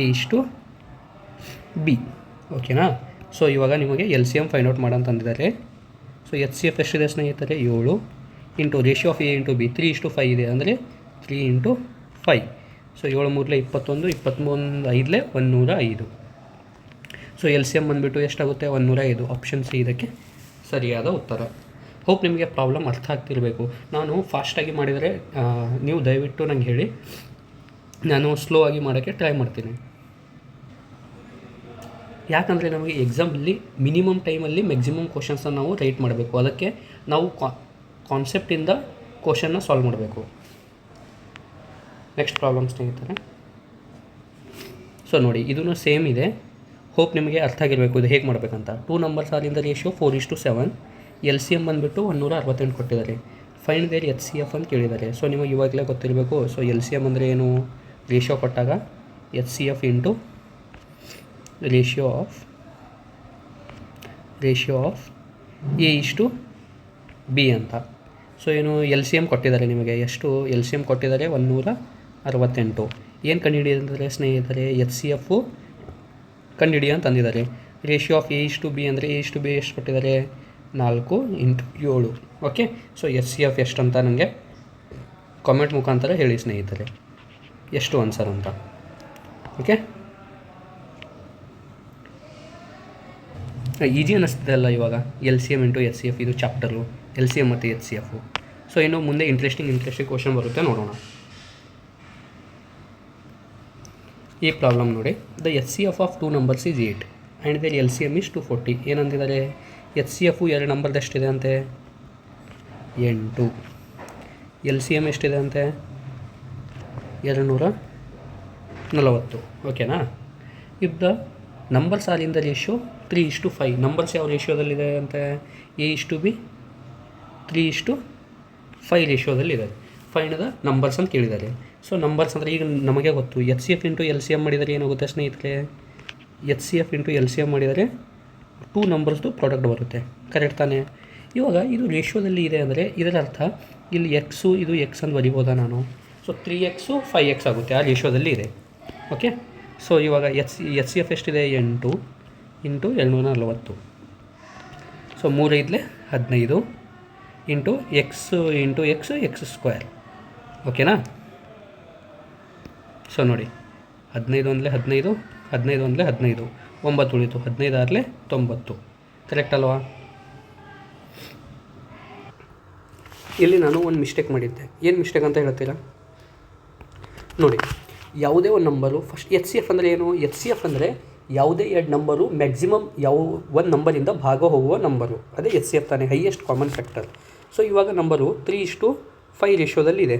A:B. ಓಕೆನಾ? ಸೊ ಇವಾಗ ನಿಮಗೆ LCM ಫೈಂಡ್ ಔಟ್ ಮಾಡಂತಂದಿದ್ದಾರೆ. ಸೊ HCF ಎಷ್ಟಿದೆ ಸ್ನೇಹಿತರೆ 7 into ratio of A × B 3:5 ಇದೆ, ಅಂದರೆ 3 × 5. ಸೊ 7 3 21, 23 5 105. ಸೊ LCM ಬಂದುಬಿಟ್ಟು ಎಷ್ಟಾಗುತ್ತೆ 105. ಆಪ್ಷನ್ ಸಿ ಇದಕ್ಕೆ ಸರಿಯಾದ ಉತ್ತರ. ಹೋಪ್ ನಿಮಗೆ ಪ್ರಾಬ್ಲಮ್ ಅರ್ಥ ಆಗ್ತಿರಬೇಕು. ನಾನು ಫಾಸ್ಟಾಗಿ ಮಾಡಿದರೆ ನೀವು ದಯವಿಟ್ಟು ನಂಗೆ ಹೇಳಿ, ನಾನು ಸ್ಲೋ ಆಗಿ ಮಾಡೋಕ್ಕೆ ಟ್ರೈ ಮಾಡ್ತೀನಿ. ಯಾಕಂದರೆ ನಮಗೆ ಎಕ್ಸಾಮಲ್ಲಿ ಮಿನಿಮಮ್ ಟೈಮಲ್ಲಿ ಮ್ಯಾಕ್ಸಿಮಮ್ ಕ್ವಶನ್ಸನ್ನು ನಾವು ರೈಟ್ ಮಾಡಬೇಕು. ಅದಕ್ಕೆ ನಾವು ಕಾನ್ಸೆಪ್ಟಿಂದ ಕ್ವಶನ್ನ ಸಾಲ್ವ್ ಮಾಡಬೇಕು. ನೆಕ್ಸ್ಟ್ ಪ್ರಾಬ್ಲಮ್ ಸ್ನೇಹಿತರೆ. ಸೊ ನೋಡಿ ಇದೂ ಸೇಮ್ ಇದೆ. ಹೋಪ್ ನಿಮಗೆ ಅರ್ಥ ಆಗಿರಬೇಕು ಇದು ಹೇಗೆ ಮಾಡಬೇಕಂತ. 2 numbers are in the ratio 4:7. LCM ಬಂದುಬಿಟ್ಟು 168 ಕೊಟ್ಟಿದ್ದಾರೆ. ಫೈಂಡ್ ದೇರ್ HCF ಅಂತ ಕೇಳಿದ್ದಾರೆ. ಸೊ ನಿಮಗೆ ಇವಾಗಲೇ ಗೊತ್ತಿರಬೇಕು. ಸೊ LCM ಅಂದರೆ ಏನು, ರೇಷಿಯೋ ಕೊಟ್ಟಾಗ HCF into ratio of A:B ಅಂತ. ಸೊ ಏನು LCM ಕೊಟ್ಟಿದ್ದಾರೆ ನಿಮಗೆ, ಎಷ್ಟು LCM ಕೊಟ್ಟಿದ್ದಾರೆ 168. ಏನು ಕಂಡುಹಿಡಿಯ ಅಂದರೆ ಸ್ನೇಹಿತರೆ HCF ಕಂಡುಹಿಡಿಯ ಅಂತ ಅಂದಿದ್ದಾರೆ. ರೇಷಿಯೋ ಆಫ್ A:B ಅಂದರೆ A:B ಎಷ್ಟು ಕೊಟ್ಟಿದ್ದಾರೆ 4 × 7. ಓಕೆ, ಸೊ HCF ಎಷ್ಟು ಅಂತ ನನಗೆ ಕಾಮೆಂಟ್ ಮುಖಾಂತರ ಹೇಳಿ ಸ್ನೇಹಿತರೆ, ಎಷ್ಟು ಆನ್ಸರ್ ಅಂತ. ಓಕೆ, ಈಜಿ ಅನ್ನಿಸ್ತಿದೆ ಅಲ್ಲ ಇವಾಗ LCM ಇಂಟು HCF ಇದು ಚಾಪ್ಟರು, LCM ಮತ್ತು HCF. ಸೊ ಇನ್ನು ಮುಂದೆ ಇಂಟ್ರೆಸ್ಟಿಂಗ್ ಕ್ವಶನ್ ಬರುತ್ತೆ, ನೋಡೋಣ. ಈ ಪ್ರಾಬ್ಲಮ್ ನೋಡಿ. The HCF of 2 numbers is 8 and their LCM is 240. ಏನಂದಿದ್ದಾರೆ, HCF 2 ನಂಬರ್ದು ಎಷ್ಟಿದೆ ಅಂತೆ 8, LCM ಎಷ್ಟಿದೆ ಅಂತೆ 240. ಓಕೆನಾ? If the numbers are in the ratio 3:5. Numbers ಯಾವ ರೇಷಿಯೋದಲ್ಲಿದೆ ಅಂತೆ A:B 3:5 ರೇಷಿಯೋದಲ್ಲಿದೆ. ಫೈಂಡ್ ದ ನಂಬರ್ಸ್ ಅಂತ ಕೇಳಿದ್ದಾರೆ. ಸೊ ನಂಬರ್ಸ್ ಅಂದರೆ ಈಗ ನಮಗೆ ಗೊತ್ತು H C F into L C M ಮಾಡಿದರೆ ಏನಾಗುತ್ತೆ ಸ್ನೇಹಿತರೆ, H C F into L C M ಮಾಡಿದರೆ 2 ನಂಬರ್ಸ್ದು ಪ್ರಾಡಕ್ಟ್ ಬರುತ್ತೆ, ಕರೆಕ್ಟ್ ತಾನೇ. ಇವಾಗ ಇದು ರೇಷಿಯೋದಲ್ಲಿ ಇದೆ ಅಂದರೆ ಇದರ ಅರ್ಥ ಇಲ್ಲಿ ಎಕ್ಸು ಇದು ಎಕ್ಸ್ ಅಂತ ಬರಿಬೋದಾ ನಾನು. ಸೊ 3x 5x ಆಗುತ್ತೆ, ಆ ರೇಷಿಯೋದಲ್ಲಿ ಇದೆ. ಓಕೆ, ಸೊ ಇವಾಗ ಎಚ್ ಸಿ ಎಫ್ ಎಷ್ಟಿದೆ, 8 into 740. So 3 5 15 into X square. ಓಕೆನಾ. ಸೊ ನೋಡಿ 15 1 15 15 1 15 9 ಉಳಿತು, 15 6 90, ಕರೆಕ್ಟ್ ಅಲ್ವಾ. ಇಲ್ಲಿ ನಾನು ಒಂದು ಮಿಸ್ಟೇಕ್ ಮಾಡಿದ್ದೆ. ಏನು ಮಿಸ್ಟೇಕ್ ಅಂತ ಹೇಳ್ತೀರಾ ನೋಡಿ. ಯಾವುದೇ ಒಂದು number first H C F ಅಂದರೆ ಏನು, ಎಚ್ ಸಿ ಎಫ್ ಅಂದರೆ ಯಾವುದೇ 2 ನಂಬರು ಮ್ಯಾಕ್ಸಿಮಮ್ ಒಂದು ನಂಬರಿಂದ ಭಾಗ ಹೋಗುವ ನಂಬರು, ಅದೇ ಎಚ್ ಸಿ ಎಫ್ ತಾನೇ, ಹೈಯೆಸ್ಟ್ ಕಾಮನ್ ಫ್ಯಾಕ್ಟರ್. ಸೊ ಇವಾಗ ನಂಬರು 3:5 ರೇಷಿಯೋದಲ್ಲಿ ಇದೆ.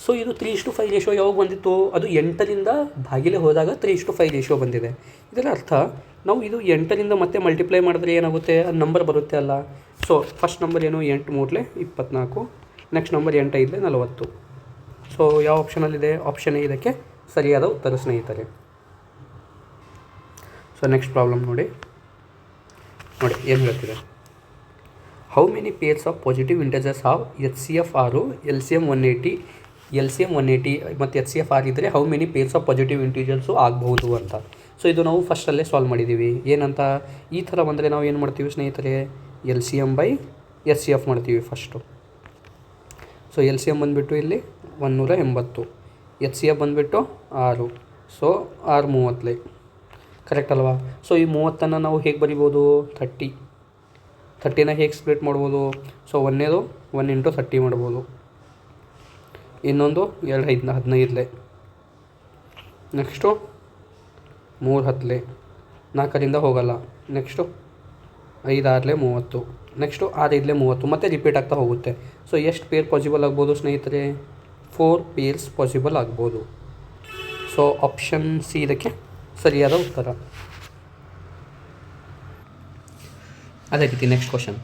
ಸೊ ಇದು 3:5 ರೇಷಿಯೋ ಯಾವಾಗ ಬಂದಿತ್ತು, ಅದು 8ರಿಂದ ಭಾಗಿಲೆ ಹೋದಾಗ 3:5 ರೇಷಿಯೋ ಬಂದಿದೆ. ಇದರ ಅರ್ಥ ನಾವು ಇದು 8ರಿಂದ ಮತ್ತೆ ಮಲ್ಟಿಪ್ಲೈ ಮಾಡಿದ್ರೆ ಏನಾಗುತ್ತೆ, ಅದು ನಂಬರ್ ಬರುತ್ತೆ ಅಲ್ಲ. ಸೊ ಫಸ್ಟ್ ನಂಬರ್ ಏನು, 8 3 24, ನೆಕ್ಸ್ಟ್ ನಂಬರ್ 8 5 40. ಸೊ ಯಾವ ಆಪ್ಷನಲ್ಲಿದೆ, ಆಪ್ಷನ್ ಎ ಇದಕ್ಕೆ ಸರಿಯಾದ ಉತ್ತರ ಸ್ನೇಹಿತರೆ. ಸೊ ನೆಕ್ಸ್ಟ್ ಪ್ರಾಬ್ಲಮ್ ನೋಡಿ ಏನು ಹೇಳ್ತಿದೆ. How many pairs of positive integers have H C F ಆರು ಎಲ್ ಸಿ ಎಮ್ 180 ಮತ್ತು ಎಚ್ ಸಿ ಎಫ್ ಆರ್ ಇದ್ದರೆ how many pairs of positive integers ಆಗ್ಬೋದು ಅಂತ. ಸೊ ಇದು ನಾವು ಫಸ್ಟಲ್ಲೇ ಸಾಲ್ವ್ ಮಾಡಿದ್ದೀವಿ. ಏನಂತ, ಈ ಥರ ಬಂದರೆ ನಾವು ಏನು ಮಾಡ್ತೀವಿ ಸ್ನೇಹಿತರೆ, L C M by H C F ಮಾಡ್ತೀವಿ first. So L C M ಬಂದುಬಿಟ್ಟು ಇಲ್ಲಿ 180, ಎಚ್ ಸಿ ಎಫ್ ಬಂದುಬಿಟ್ಟು 6. ಸೊ 6 30, ಕರೆಕ್ಟ್ ಅಲ್ವಾ. ಸೊ ಈ 30 ನಾವು ಹೇಗೆ ಬರಿಬೋದು, 30ನ ಹೇಗೆ ಸ್ಪ್ಲಿಟ್ ಮಾಡ್ಬೋದು. ಸೊ 1 into 30 ಮಾಡ್ಬೋದು, ಇನ್ನೊಂದು 2 5 15, ನೆಕ್ಸ್ಟು 3 10, 4ರಿಂದ ಹೋಗಲ್ಲ, ನೆಕ್ಸ್ಟು 5 6 30, ನೆಕ್ಸ್ಟು 6 5 30, ಮತ್ತು ರಿಪೀಟ್ ಆಗ್ತಾ ಹೋಗುತ್ತೆ. ಸೊ ಎಷ್ಟು ಪೇರ್ ಪಾಸಿಬಲ್ ಆಗ್ಬೋದು ಸ್ನೇಹಿತರೆ, 4 ಪೇರ್ಸ್ ಪಾಸಿಬಲ್ ಆಗ್ಬೋದು. ಸೊ ಆಪ್ಷನ್ ಸಿ ಇದಕ್ಕೆ ಸರಿಯಾದ ಉತ್ತರ. ಅದೇ ರೀತಿ ನೆಕ್ಸ್ಟ್ ಕ್ವಶನ್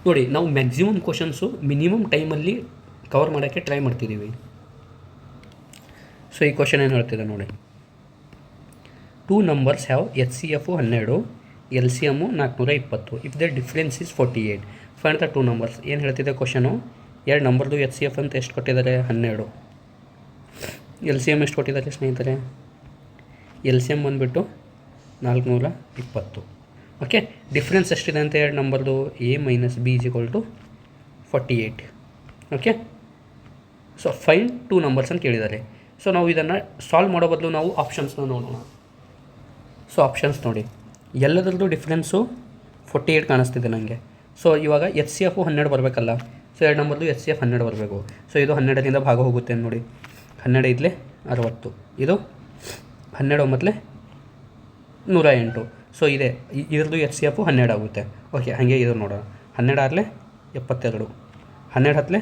ನೋಡಿ. ನಾವು ಮ್ಯಾಕ್ಸಿಮಮ್ ಕ್ವಶನ್ಸು ಮಿನಿಮಮ್ ಟೈಮಲ್ಲಿ ಕವರ್ ಮಾಡೋಕ್ಕೆ ಟ್ರೈ ಮಾಡ್ತಿದ್ದೀವಿ. ಸೊ ಈ ಕ್ವಶನ್ ಏನು ಹೇಳ್ತಿದೆ ನೋಡಿ. 2 numbers have H C F 12, L C M 420. If the difference is 48, find the 2 numbers. ಏನು ಹೇಳ್ತಿದೆ ಕ್ವಶನು, 2 ನಂಬರ್ದು ಎಚ್ ಸಿ ಎಫ್ ಅಂತ ಎಷ್ಟು ಕೊಟ್ಟಿದ್ದಾರೆ, 12. ಎಲ್ ಸಿ ಎಮ್ ಎಷ್ಟು ಕೊಟ್ಟಿದ್ದಾರೆ ಸ್ನೇಹಿತರೆ, ಎಲ್ ಸಿ ಎಮ್ ಬಂದುಬಿಟ್ಟು 420. ಓಕೆ, ಡಿಫ್ರೆನ್ಸ್ ಎಷ್ಟಿದೆ ಅಂತ 2 ನಂಬರ್ದು, a minus b = 48. Okay, so find 2 numbers ಅಂತ ಕೇಳಿದ್ದಾರೆ. ಸೊ ನಾವು ಇದನ್ನು ಸಾಲ್ವ್ ಮಾಡೋ ಬದಲು ನಾವು ಆಪ್ಷನ್ಸ್ನ ನೋಡೋಣ. ಸೊ ಆಪ್ಷನ್ಸ್ ನೋಡಿ, ಎಲ್ಲದರದ್ದು ಡಿಫ್ರೆನ್ಸು 48 ಕಾಣಿಸ್ತಿದೆ ನನಗೆ. ಸೊ ಇವಾಗ ಎಚ್ ಸಿ ಎಫು 12 ಬರಬೇಕಲ್ಲ. ಸೊ 2 ನಂಬರ್ದು ಎಚ್ ಸಿ ಎಫ್ 12 ಬರಬೇಕು. ಸೊ ಇದು 12ರಿಂದ ಭಾಗ ಹೋಗುತ್ತೆ ನೋಡಿ, 12 5 60, ಇದು 12 9 108. ಸೊ ಇದೆ ಇದ್ರದ್ದು ಎಚ್ ಸಿ ಎಫು 12 ಆಗುತ್ತೆ. ಓಕೆ, ಹಾಗೆ ಇದು ನೋಡೋಣ, 12 6 72, 12 10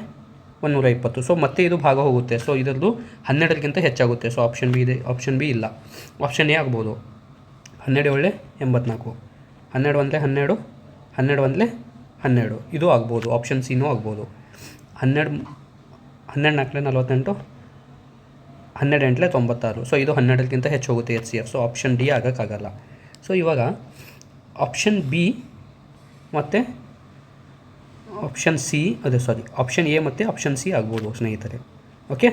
120. ಸೊ ಮತ್ತೆ ಇದು ಭಾಗ ಹೋಗುತ್ತೆ. ಸೊ ಇದರದ್ದು 12ಗಿಂತ ಹೆಚ್ಚಾಗುತ್ತೆ. ಸೊ ಆಪ್ಷನ್ ಬಿ ಇದೆ, ಆಪ್ಷನ್ ಬಿ ಇಲ್ಲ, ಆಪ್ಷನ್ ಎ ಆಗ್ಬೋದು. 12 84, 12 1 12, 12 1 12, ಇದು ಆಗ್ಬೋದು. ಆಪ್ಷನ್ ಸಿನೂ ಆಗ್ಬೋದು. 12 4 48, 12 8 96. ಸೊ ಇದು 12ಗಿಂತ ಹೆಚ್ಚು ಹೋಗುತ್ತೆ H C F. So option D ಆಗೋಕ್ಕಾಗಲ್ಲ. ಸೊ ಇವಾಗ ಆಪ್ಷನ್ ಬಿ ಮತ್ತು ಆಪ್ಷನ್ ಸಿ, ಆಪ್ಷನ್ ಎ ಮತ್ತು ಆಪ್ಷನ್ ಸಿ ಆಗ್ಬೋದು ಸ್ನೇಹಿತರೆ. ಓಕೆ,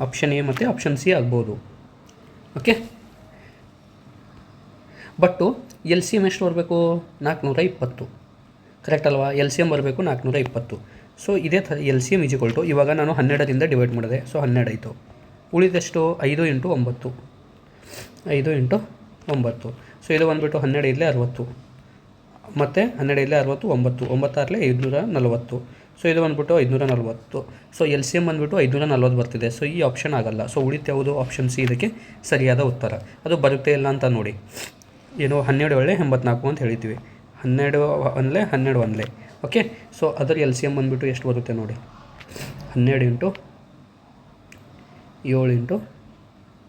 ಆಪ್ಷನ್ ಎ ಮತ್ತು ಆಪ್ಷನ್ ಸಿ ಆಗ್ಬೋದು. Okay, but L C M ಎಷ್ಟು ಬರಬೇಕು, 420, ಕರೆಕ್ಟ್ ಅಲ್ವಾ. ಎಲ್ ಸಿ ಎಮ್ ಬರಬೇಕು 420. ಸೊ ಇದೇ ಥರ ಎಲ್ ಸಿ ಎಮ್ = ಇವಾಗ ನಾನು 12ರಿಂದ ಡಿವೈಡ್ ಮಾಡಿದೆ. ಸೊ 12 ಆಯಿತು, ಉಳಿದಷ್ಟು 5 × 9, 5 × 9. ಸೊ ಇದು ಬಂದುಬಿಟ್ಟು 12 5 60, ಮತ್ತು 12 5 60 9, 9 6 540. ಸೊ ಇದು ಬಂದುಬಿಟ್ಟು 540. ಸೊ ಎಲ್ ಸಿ ಎಮ್ ಬಂದುಬಿಟ್ಟು 540 ಬರ್ತಿದೆ. ಸೊ ಈ ಆಪ್ಷನ್ ಆಗಲ್ಲ. ಸೊ ಉಳಿತು ಯಾವುದು, ಆಪ್ಷನ್ ಸಿ ಇದಕ್ಕೆ ಸರಿಯಾದ ಉತ್ತರ. ಅದು ಬರುತ್ತೆ ಇಲ್ಲ ಅಂತ ನೋಡಿ. ಏನು 12 84 ಅಂತ ಹೇಳಿದ್ದೀವಿ, 12 1 12 1. ಓಕೆ, ಸೊ ಅದರ ಎಲ್ ಸಿ ಎಮ್ ಬಂದುಬಿಟ್ಟು ಎಷ್ಟು ಬರುತ್ತೆ ನೋಡಿ, 12 × 7 ×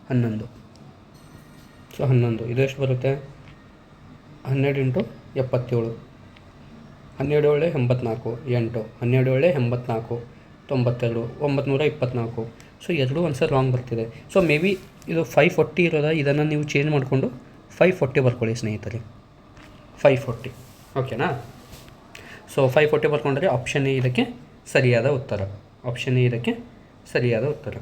11. ಸೊ 11, ಇದು ಎಷ್ಟು ಬರುತ್ತೆ, 12 × 77. 12 ಏಳು 84, 8, 12 ಏಳು 84, 92, 924. ಸೊ ಎರಡೂ ಆನ್ಸರ್ ರಾಂಗ್ ಬರ್ತಿದೆ. ಸೊ ಮೇ ಬಿ ಇದು 540 ಇರೋದ, ಇದನ್ನು ನೀವು ಚೇಂಜ್ ಮಾಡಿಕೊಂಡು 540 ಬರ್ಕೊಳ್ಳಿ ಸ್ನೇಹಿತರೆ, 540. ಓಕೆನಾ? ಸೊ 540 ಬರ್ಕೊಂಡ್ರೆ ಆಪ್ಷನ್ ಎ ಇದಕ್ಕೆ ಸರಿಯಾದ ಉತ್ತರ. ಆಪ್ಷನ್ ಎ ಇದಕ್ಕೆ ಸರಿಯಾದ ಉತ್ತರ.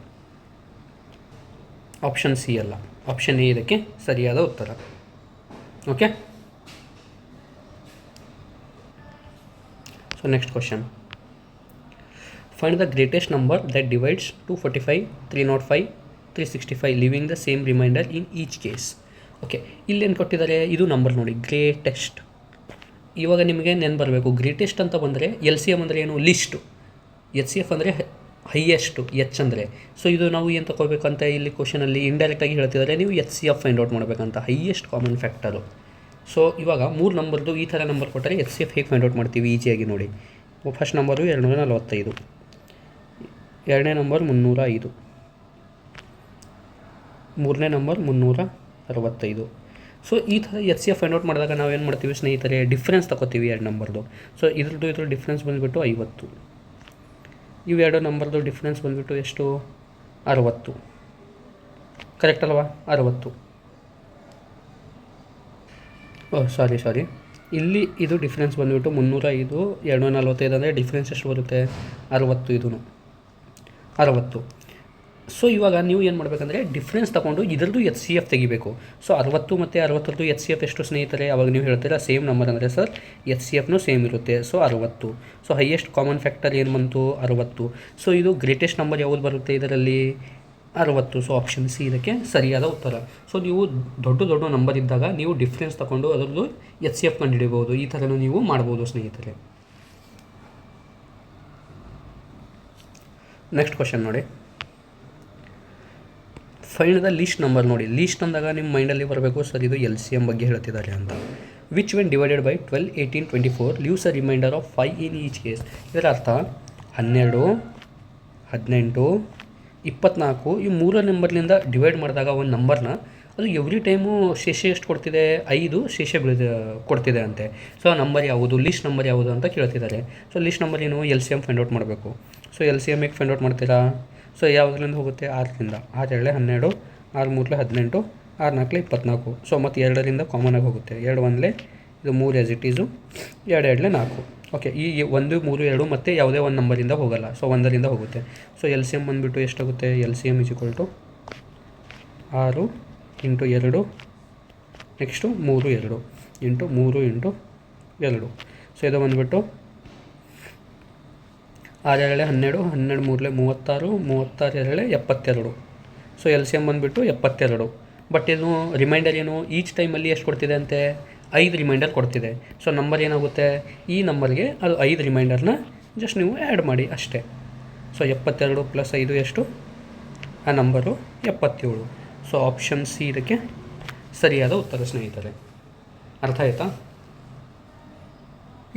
ಆಪ್ಷನ್ ಸಿ ಅಲ್ಲ, ಆಪ್ಷನ್ ಎ ಇದಕ್ಕೆ ಸರಿಯಾದ ಉತ್ತರ. Okay. So next question. Find the greatest number that divides 245, 305, 365 leaving the same remainder in each case. Okay, ಇಲ್ಲೇನು ಕೊಟ್ಟಿದ್ದಾರೆ, ಇದು ನಂಬರ್ ನೋಡಿ, ಗ್ರೇಟೆಸ್ಟ್. ಇವಾಗ ನಿಮಗೆ ನೆನ್ಪು ಬರಬೇಕು, ಗ್ರೇಟೆಸ್ಟ್ ಅಂತ ಬಂದರೆ ಎಲ್ ಸಿ ಎಮ್ ಅಂದರೆ ಏನು, ಲಿಸ್ಟು. ಎಚ್ ಸಿ ಎಫ್ ಅಂದರೆ ಹೈಯೆಸ್ಟು, ಎಚ್ ಅಂದರೆ. ಸೊ ಇದು ನಾವು ಏನು ತಗೋಬೇಕಂತ ಇಲ್ಲಿ ಕ್ವಶನಲ್ಲಿ ಇಂಡೈರೆಕ್ಟಾಗಿ ಹೇಳ್ತಿದ್ದಾರೆ, ನೀವು H C F find out ಮಾಡಬೇಕಂತ, ಹೈಯೆಸ್ಟ್ ಕಾಮನ್ ಫ್ಯಾಕ್ಟರು. ಸೊ ಇವಾಗ 3 ನಂಬರ್ದು ಈ ಥರ ನಂಬರ್ ಕೊಟ್ಟರೆ ಎಚ್ ಸಿ ಎಫ್ ಹೇಗೆ ಫೈಂಡ್ ಔಟ್ ಮಾಡ್ತೀವಿ ಈಸಿಯಾಗಿ ನೋಡಿ. ಫಸ್ಟ್ ನಂಬರು 245, ಎರಡನೇ ನಂಬರ್ 305, ಮೂರನೇ ನಂಬರ್ 365. ಸೊ ಈ ಥರ H C F find out ಮಾಡಿದಾಗ ನಾವು ಏನು ಮಾಡ್ತೀವಿ ಸ್ನೇಹಿತರೆ, ಡಿಫ್ರೆನ್ಸ್ ತಗೋತೀವಿ ಎರಡು ನಂಬರ್ದು. ಸೊ ಇದ್ರ ಡಿಫ್ರೆನ್ಸ್ ಬಂದುಬಿಟ್ಟು 50. ಇವೆರಡು ನಂಬರ್ದು ಡಿಫ್ರೆನ್ಸ್ ಬಂದುಬಿಟ್ಟು ಎಷ್ಟು, 60. ಕರೆಕ್ಟ್ ಅಲ್ವಾ? 60. ಸಾರಿ ಇಲ್ಲಿ ಇದು ಡಿಫ್ರೆನ್ಸ್ ಬಂದುಬಿಟ್ಟು 305, 245 ಅಂದರೆ ಡಿಫ್ರೆನ್ಸ್ ಎಷ್ಟು ಬರುತ್ತೆ, 60. ಇದೂ 60. ಸೊ ಇವಾಗ ನೀವು ಏನು ಮಾಡಬೇಕಂದ್ರೆ ಡಿಫ್ರೆನ್ಸ್ ತೊಗೊಂಡು ಇದರದ್ದು ಎಚ್ ಸಿ ಎಫ್ ತೆಗಿಬೇಕು. ಸೊ 60 ಮತ್ತು 60ರದ್ದು ಎಚ್ ಸಿ ಎಫ್ ಎಷ್ಟು ಸ್ನೇಹಿತರೆ, ಅವಾಗ ನೀವು ಹೇಳ್ತೀರಾ ಸೇಮ್ ನಂಬರ್ ಅಂದರೆ ಸರ್ ಎಚ್ ಸಿ ಎಫ್ನೂ ಸೇಮ್ ಇರುತ್ತೆ. So 60. So highest common factor ಏನು ಬಂತು, 60. ಸೊ ಇದು ಗ್ರೇಟೆಸ್ಟ್ ನಂಬರ್ ಯಾವುದು ಬರುತ್ತೆ ಇದರಲ್ಲಿ, 60. ಸೊ ಆಪ್ಷನ್ ಸಿ ಇದಕ್ಕೆ ಸರಿಯಾದ ಉತ್ತರ. ಸೊ ನೀವು ದೊಡ್ಡ ನಂಬರ್ ಇದ್ದಾಗ ನೀವು ಡಿಫ್ರೆನ್ಸ್ ತೊಗೊಂಡು ಅದರದ್ದು ಎಚ್ ಸಿ ಎಫ್ ಕಂಡುಹಿಡಿಬೋದು. ಈ ಥರನೂ ನೀವು ಮಾಡ್ಬೋದು ಸ್ನೇಹಿತರೆ. ನೆಕ್ಸ್ಟ್ ಕ್ವಶನ್ ನೋಡಿ. ಫೈಂಡ್ ದ ಲೀಸ್ಟ್ ನಂಬರ್ ನೋಡಿ. ಲೀಸ್ಟ್ ಅಂದಾಗ ನಿಮ್ಮ ಮೈಂಡಲ್ಲಿ ಬರಬೇಕು ಸರ್ ಇದು ಎಲ್ ಸಿ ಎಮ್ ಬಗ್ಗೆ ಹೇಳ್ತಿದ್ದಾರೆ ಅಂತ. Which when divided by 12, 18, 24 leaves a remainder of 5 in each case. ಇದರ ಅರ್ಥ 12, 18, 24 ಈ 3 ನಂಬರ್ನಿಂದ ಡಿವೈಡ್ ಮಾಡಿದಾಗ ಒಂದು ನಂಬರ್ನ ಅದು ಎವ್ರಿ ಟೈಮು ಶೇಷ ಎಷ್ಟು ಕೊಡ್ತಿದೆ, 5 ಶೇಷ ಕೊಡ್ತಿದೆ ಅಂತೆ. ಸೊ ಆ ನಂಬರ್ ಯಾವುದು, ಲೀಸ್ಟ್ ನಂಬರ್ ಯಾವುದು ಅಂತ ಕೇಳ್ತಿದ್ದಾರೆ. ಸೊ ಲೀಸ್ಟ್ ನಂಬರ್ ಏನು, L C M find out ಮಾಡಬೇಕು. ಸೊ ಎಲ್ ಸಿ ಎಮ್ ಹೇಗೆ ಫೈಂಡ್ ಔಟ್ ಮಾಡ್ತೀರಾ, ಸೊ ಯಾವುದರಿಂದ ಹೋಗುತ್ತೆ, 6ರಿಂದ. 6 ಏಳು 12, 6 ಮೂರಲೆ 18, 6 ನಾಲ್ಕಲೆ 24. ಸೊ ಮತ್ತು 2ರಿಂದ ಕಾಮನಾಗಿ ಹೋಗುತ್ತೆ, 2 ಒಂದಲೇ ಇದು 3 ಆ್ಯಸ್ ಇಟ್ ಈಸು, 2 ಎರಡಲೇ 4. ಓಕೆ, ಈ 1, 3, 2 ಮತ್ತು ಯಾವುದೇ ಒಂದು ನಂಬರಿಂದ ಹೋಗಲ್ಲ. ಸೊ 1ರಿಂದ ಹೋಗುತ್ತೆ. ಸೊ ಎಲ್ ಸಿ ಎಮ್ ಬಂದುಬಿಟ್ಟು ಎಷ್ಟಾಗುತ್ತೆ, L C M is equal to 6 into 2 next 3, 2 into 3 into 2. So ಇದು ಬಂದುಬಿಟ್ಟು 6 ಏಳು 12, 12 ಮೂರಲೆ 36, 36 ಎರಡಲೆ 72. ಸೊ ಎಲ್ ಸಿ ಎಮ್ ಬಂದುಬಿಟ್ಟು 72. ಬಟ್ ಇದು ರಿಮೈಂಡರ್ ಏನು, ಈಚ್ ಟೈಮಲ್ಲಿ ಎಷ್ಟು ಕೊಡ್ತಿದೆ ಅಂತೆ, 5 ರಿಮೈಂಡರ್ ಕೊಡ್ತಿದೆ. ಸೊ ನಂಬರ್ ಏನಾಗುತ್ತೆ, ಈ ನಂಬರ್ಗೆ ಅದು 5 ರಿಮೈಂಡರ್ನ ಜಸ್ಟ್ ನೀವು ಆ್ಯಡ್ ಮಾಡಿ ಅಷ್ಟೇ. ಸೊ 72 + 5 ಎಷ್ಟು, ಆ ನಂಬರು 77. ಸೊ ಆಪ್ಷನ್ ಸಿ ಇದಕ್ಕೆ ಸರಿಯಾದ ಉತ್ತರ ಸ್ನೇಹಿತರೆ. ಅರ್ಥ ಆಯಿತಾ?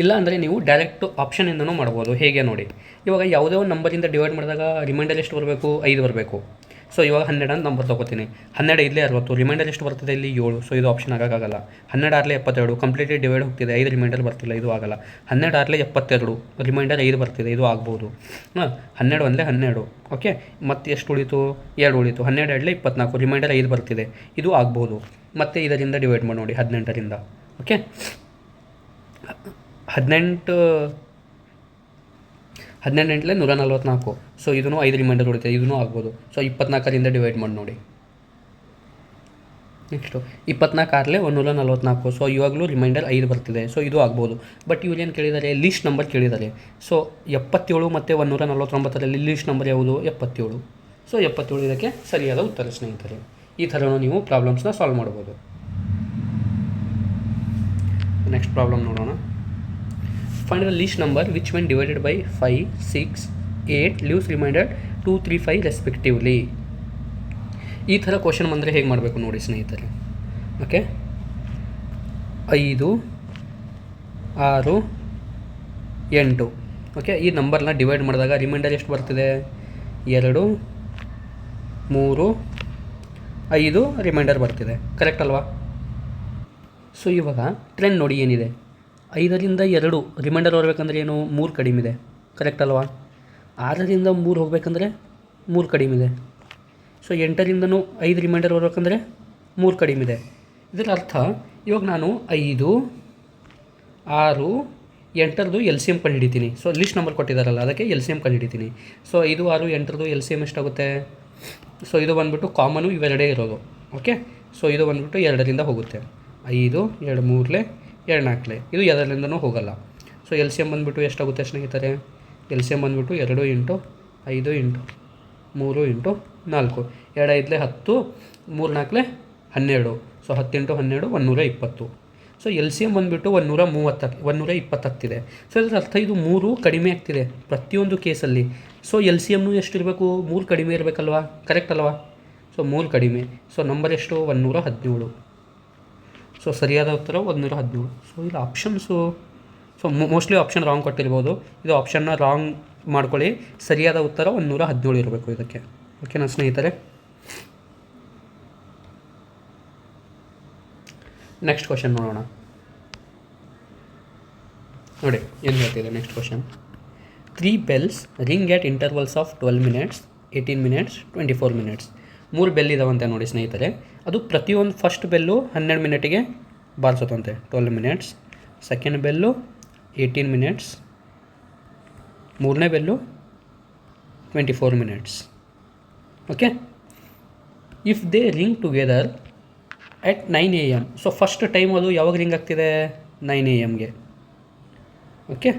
ಇಲ್ಲ ಅಂದರೆ ನೀವು ಡೈರೆಕ್ಟ್ ಆಪ್ಷನಿಂದನೂ ಮಾಡ್ಬೋದು. ಹೇಗೆ ನೋಡಿ, ಇವಾಗ ಯಾವುದೇ ಒಂದು ನಂಬರಿಂದ ಡಿವೈಡ್ ಮಾಡಿದಾಗ ರಿಮೈಂಡರ್ ಎಷ್ಟು ಬರಬೇಕು, 5 ಬರಬೇಕು. ಸೊ ಇವಾಗ 12 ಅಂತ ನಂಬರ್ ತೊಗೋತೀನಿ, 12 5 60, ರಿಮೈಂಡರ್ ಎಷ್ಟು ಬರ್ತದೆ ಇಲ್ಲಿ 7. ಸೊ ಇದು ಆಪ್ಷನ್ ಆಗೋಕ್ಕಾಗಲ್ಲ. 12 6 72 ಕಂಪ್ಲೀಟ್ಲಿ ಡಿವೈಡ್ ಹೋಗ್ತಿದೆ, 5 ರಿಮೈಂಡರ್ ಬರ್ತಿಲ್ಲ, ಇದು ಆಗಲ್ಲ. 12 6 72 ರಿಮೈಂಡರ್ 5 ಬರ್ತಿದೆ, ಇದು ಆಗ್ಬೋದು. 12 1 12. ಓಕೆ, ಮತ್ತು ಎಷ್ಟು ಉಳಿತು, 2 ಉಳಿತು. 12 2 24 ರಿಮೈಂಡರ್ 5 ಬರ್ತಿದೆ, ಇದು ಆಗ್ಬೋದು. ಮತ್ತು ಇದರಿಂದ ಡಿವೈಡ್ ಮಾಡಿ ನೋಡಿ 18ರಿಂದ. ಓಕೆ, 18 18 144. ಸೊ ಇದೂ 5 ರಿಮೈಂಡರ್ ಉಳಿತೆ, ಇದೂ ಆಗ್ಬೋದು. ಸೊ 24ರಿಂದ ಡಿವೈಡ್ ಮಾಡಿ ನೋಡಿ. ನೆಕ್ಸ್ಟು 24 6 144. ಸೊ ಇವಾಗಲೂ ರಿಮೈಂಡರ್ 5 ಬರ್ತಿದೆ, ಸೊ ಇದು ಆಗ್ಬೋದು. ಬಟ್ ಇವ್ರೇನು ಕೇಳಿದ್ದಾರೆ, ಲೀಸ್ಟ್ ನಂಬರ್ ಕೇಳಿದ್ದಾರೆ. ಸೊ 77 ಮತ್ತು 149ರಲ್ಲಿ ಲೀಸ್ಟ್ ನಂಬರ್ ಯಾವುದು, 77. ಸೊ 77 ಇದಕ್ಕೆ ಸರಿಯಾದ ಉತ್ತರ ಸ್ನೇಹಿತರೆ. ಈ ಥರನೂ ನೀವು ಪ್ರಾಬ್ಲಮ್ಸ್ನ ಸಾಲ್ವ್ ಮಾಡ್ಬೋದು. ನೆಕ್ಸ್ಟ್ ಪ್ರಾಬ್ಲಮ್ ನೋಡೋಣ. Find the least number which when divided by 5, 6, 8 leaves remainder 2, 3, 5 respectively. ಈ ಥರ ಕ್ವಶನ್ ಬಂದರೆ ಹೇಗೆ ಮಾಡಬೇಕು ನೋಡಿ ಸ್ನೇಹಿತರೆ. ಓಕೆ, 5, 6, 8. ಓಕೆ, ಈ ನಂಬರ್ನ ಡಿವೈಡ್ ಮಾಡಿದಾಗ ರಿಮೈಂಡರ್ ಎಷ್ಟು ಬರ್ತಿದೆ, 2, 3, 5 ರಿಮೈಂಡರ್ ಬರ್ತಿದೆ. ಕರೆಕ್ಟ್ ಅಲ್ವಾ? ಸೊ ಇವಾಗ ಟ್ರೆಂಡ್ ನೋಡಿ ಏನಿದೆ, 5ರಿಂದ 2 ರಿಮೈಂಡರ್ ಬರಬೇಕಂದ್ರೆ ಏನು 3 ಕಡಿಮೆ ಇದೆ, ಕರೆಕ್ಟ್ ಅಲ್ವಾ? 6ರಿಂದ 3 ಹೋಗಬೇಕಂದ್ರೆ 3 ಕಡಿಮೆ ಇದೆ. ಸೊ 8ರಿಂದನೂ 5 ರಿಮೈಂಡರ್ ಬರಬೇಕಂದ್ರೆ 3 ಕಡಿಮೆ ಇದೆ. ಇದರ ಅರ್ಥ ಇವಾಗ ನಾನು 5, 6, 8ರದ್ದು ಎಲ್ ಸಿ ಎಮ್ ಕಂಡುಹಿಡಿತೀನಿ. ಸೊ ಲಿಸ್ಟ್ ನಂಬರ್ ಕೊಟ್ಟಿದ್ದಾರಲ್ಲ, ಅದಕ್ಕೆ ಎಲ್ ಸಿ ಎಮ್ ಕಂಡುಹಿಡಿತೀನಿ. ಸೊ 5, 6, 8ರದ್ದು ಎಲ್ ಸಿ ಎಮ್ ಎಷ್ಟಾಗುತ್ತೆ? ಸೊ ಇದು ಬಂದುಬಿಟ್ಟು ಕಾಮನು ಇವೆರಡೇ ಇರೋದು. ಓಕೆ, ಸೊ ಇದು ಬಂದುಬಿಟ್ಟು 2ರಿಂದ ಹೋಗುತ್ತೆ. 5, 2 3 2 4 ಇದು ಎರಡರಿಂದನೂ ಹೋಗಲ್ಲ. ಸೊ ಎಲ್ ಸಿ ಎಮ್ ಬಂದುಬಿಟ್ಟು ಎಷ್ಟಾಗುತ್ತೆ ಸ್ನೇಹಿತರೆ? ಎಲ್ ಸಿ ಎಮ್ ಬಂದುಬಿಟ್ಟು 2 into 5 into 3 into 4, 2 5 10, 3 4 12. So 10 into 12 120. So L C M ಬಂದುಬಿಟ್ಟು 120 ಆಗ್ತಿದೆ. ಸೊ ಇದರ ಅರ್ಥ ಇದು 3 ಕಡಿಮೆ ಆಗ್ತಿದೆ ಪ್ರತಿಯೊಂದು ಕೇಸಲ್ಲಿ. ಸೊ ಎಲ್ ಸಿ ಎಮ್ನು ಎಷ್ಟಿರಬೇಕು? 3 ಕಡಿಮೆ ಇರಬೇಕಲ್ವಾ, ಕರೆಕ್ಟ್ ಅಲ್ವಾ? ಸೊ 3 ಕಡಿಮೆ. ಸೊ ನಂಬರ್ ಎಷ್ಟು? 117. ಸೊ ಸರಿಯಾದ ಉತ್ತರ 117. ಸೊ ಇಲ್ಲಿ options, so mostly option wrong ಕೊಟ್ಟಿರ್ಬೋದು. ಇದು ಆಪ್ಷನ್ನ ರಾಂಗ್ ಮಾಡ್ಕೊಳ್ಳಿ. ಸರಿಯಾದ ಉತ್ತರ 117 ಇರಬೇಕು ಇದಕ್ಕೆ. ಓಕೆನಾ ಸ್ನೇಹಿತರೆ? ನೆಕ್ಸ್ಟ್ ಕ್ವಶನ್ ನೋಡೋಣ. ನೋಡಿ ಏನು ಹೇಳ್ತಿದೆ next question. 3 bells ring at intervals of 12 minutes, 18 minutes, 24 minutes. 3 bell ಇದಾವಂತೆ ನೋಡಿ ಸ್ನೇಹಿತರೆ. ಅದು ಪ್ರತಿಯೊಂದು ಫಸ್ಟ್ ಬೆಲ್ಲು 12 ಮಿನಿಟಿಗೆ ಬಾರಿಸುತ್ತಂತೆ, 12 minutes. Second bell 18 minutes. ಮೂರನೇ bell 24 minutes. Okay, if they ring together at 9 AM. So first time ಅದು ಯಾವಾಗ ರಿಂಗ್ ಆಗ್ತಿದೆ? 9 AMಗೆ. Okay,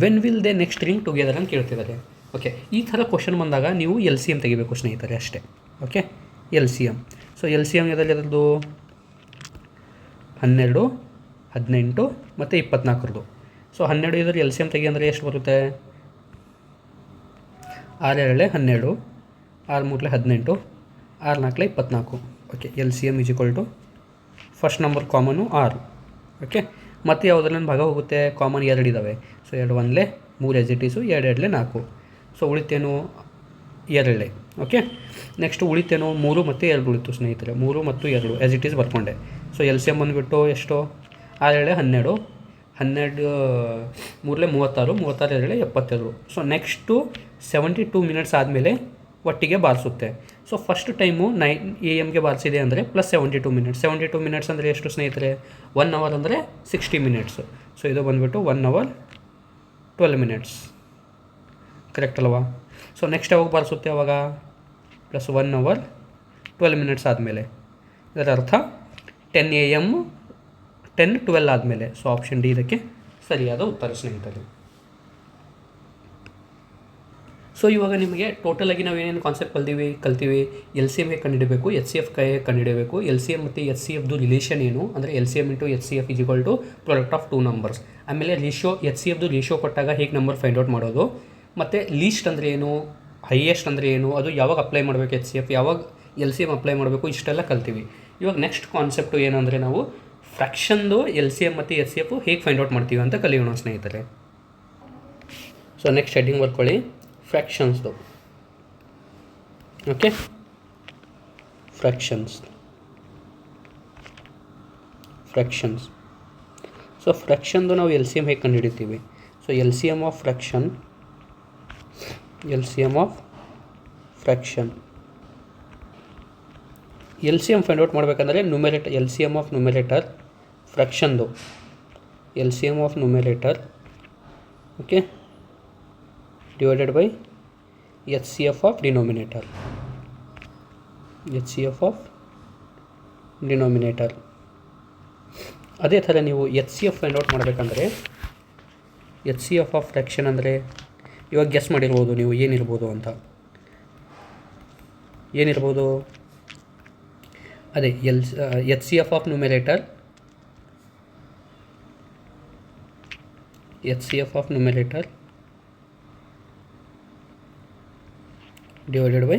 when will they next ring together ಅಂತ ಕೇಳ್ತಿದ್ದಾರೆ. ಓಕೆ, ಈ ಥರ ಕ್ವಶನ್ ಬಂದಾಗ ನೀವು ಎಲ್ ಸಿ ಎಮ್ ತೆಗಿಬೇಕು ಸ್ನೇಹಿತರೆ, ಅಷ್ಟೇ. Okay, L C M. So L C M ಅದರದ್ದು 12, 18 ಮತ್ತು 24. ಸೊ 12 ಇದ್ರೆ ಎಲ್ ಸಿ ಎಮ್ ತೆಗಿ ಅಂದರೆ ಎಷ್ಟು ಬರುತ್ತೆ? 6 2 12, 6 3 18, 6 4 24. Okay, L C M is equal to first number common 6. Okay, ಮತ್ತು ಯಾವುದ್ರಲ್ಲಿ ಭಾಗ ಹೋಗುತ್ತೆ? ಕಾಮನ್ 2 ಇದ್ದಾವೆ. ಸೊ 2 1 3 ಎಜಿಟೀಸು, 2 2 4. ಸೊ ಉಳಿತೇನು? 2. ಓಕೆ, ನೆಕ್ಸ್ಟ್ ಉಳಿತೇನು? 3 ಮತ್ತು 2 ಉಳಿತು ಸ್ನೇಹಿತರೆ. 3 ಮತ್ತು 2 ಎಜಿಟೀಸ್ ಬರ್ಕೊಂಡೆ. ಸೊ ಎಲ್ ಸಿ ಎಮ್ ಬಂದುಬಿಟ್ಟು ಎಷ್ಟು? 6 2 12, 12 3 36, 36 2 72. ಸೊ ನೆಕ್ಸ್ಟು 72 ಮಿನಿಟ್ಸ್ ಆದಮೇಲೆ ಒಟ್ಟಿಗೆ ಬಾರಿಸುತ್ತೆ. ಸೊ ಫಸ್ಟ್ ಟೈಮು 9 AM ಬಾರಿಸಿದೆ ಅಂದರೆ ಪ್ಲಸ್ 72 ಮಿನಿಟ್ಸ್. 72 ಮಿನಿಟ್ಸ್ ಅಂದರೆ ಎಷ್ಟು ಸ್ನೇಹಿತರೆ? 1 hour ಅಂದರೆ 60 minutes. ಸೊ ಇದು ಬಂದುಬಿಟ್ಟು 1 hour 12 minutes. ಕರೆಕ್ಟ್ ಅಲ್ವಾ? ಸೊ ನೆಕ್ಸ್ಟ್ ಯಾವಾಗ ಬಾರಿಸುತ್ತೆ? ಅವಾಗ ಪ್ಲಸ್ 1 hour 12 minutes ಆದಮೇಲೆ. ಇದರ ಅರ್ಥ 10 AM 10 12 ಆದಮೇಲೆ. ಸೊ ಆಪ್ಷನ್ ಡಿ ಇದಕ್ಕೆ ಸರಿಯಾದ ಉತ್ತರ ಸ್ನೇಹಿತರೆ. ಸೊ ಇವಾಗ ನಿಮಗೆ ಟೋಟಲಾಗಿ ನಾವು ಏನೇನು ಕಾನ್ಸೆಪ್ಟ್ ಕಲ್ತೀವಿ. ಎಲ್ ಸಿ ಎಮ್ ಹೇಗೆ ಕಂಡುಹಿಡಬೇಕು, ಎಚ್ ಸಿ ಎಫ್ ಹೇಗೆ ಕಂಡುಹಿಡಬೇಕು, ಎಲ್ ಸಿ ಎಮ್ ಮತ್ತು ಎಚ್ ಸಿ ಎಫ್ದು ರಿಲೇಷನ್ ಏನು ಅಂದರೆ L C M into H C F is equal to product of 2 numbers. ಆಮೇಲೆ ಎಚ್ ಸಿ ಎಫ್ದು ರೇಷಿಯೋ ಕೊಟ್ಟಾಗ ಹೇಗೆ ನಂಬರ್ ಫೈಂಡ್ ಔಟ್ ಮಾಡೋದು, ಮತ್ತು ಲೀಸ್ಟ್ ಅಂದರೆ ಏನು, ಹೈಯೆಸ್ಟ್ ಅಂದರೆ ಏನು, ಅದು ಯಾವಾಗ ಅಪ್ಲೈ ಮಾಡಬೇಕು, ಎಚ್ ಸಿ ಎಫ್ ಯಾವಾಗ ಎಲ್ ಸಿ ಎಮ್ ಅಪ್ಲೈ ಮಾಡಬೇಕು, ಇಷ್ಟೆಲ್ಲ ಕಲ್ತೀವಿ. ಇವಾಗ ನೆಕ್ಸ್ಟ್ ಕಾನ್ಸೆಪ್ಟು ಏನಂದರೆ ನಾವು ಫ್ರ್ಯಾಕ್ಷನ್ದು ಎಲ್ ಸಿ ಎಮ್ ಮತ್ತು ಎಚ್ ಸಿ ಎಫ್ ಹೇಗೆ ಫೈಂಡ್ ಔಟ್ ಮಾಡ್ತೀವಿ ಅಂತ ಕಲಿಯೋಣ ಸ್ನೇಹಿತರೆ. ಸೊ ನೆಕ್ಸ್ಟ್ ಹೆಡ್ಡಿಂಗ್ ಬರ್ಕೊಳ್ಳಿ, ಫ್ರ್ಯಾಕ್ಷನ್ಸ್ದು. Okay, fractions. ಸೊ ಫ್ರ್ಯಾಕ್ಷನ್ದು ನಾವು ಎಲ್ ಸಿ ಎಮ್ ಹೇಗೆ ಕಂಡುಹಿಡಿತೀವಿ? So L C M of fraction L C M find out ಮಾಡಬೇಕಂದ್ರೆ L C M of numerator ಫ್ರ್ಯಾಕ್ಷನ್ದು L C M of numerator okay divided by HCF of denominator. ಅದೇ ಥರ ನೀವು H C F find out ಮಾಡಬೇಕಂದ್ರೆ H C F of fraction ಅಂದರೆ ಇವಾಗ ಗೆಸ್ ಮಾಡಿರ್ಬೋದು ನೀವು ಏನಿರ್ಬೋದು ಅಂತ. ಏನಿರ್ಬೋದು? ಅದೇ H C F of numerator divided by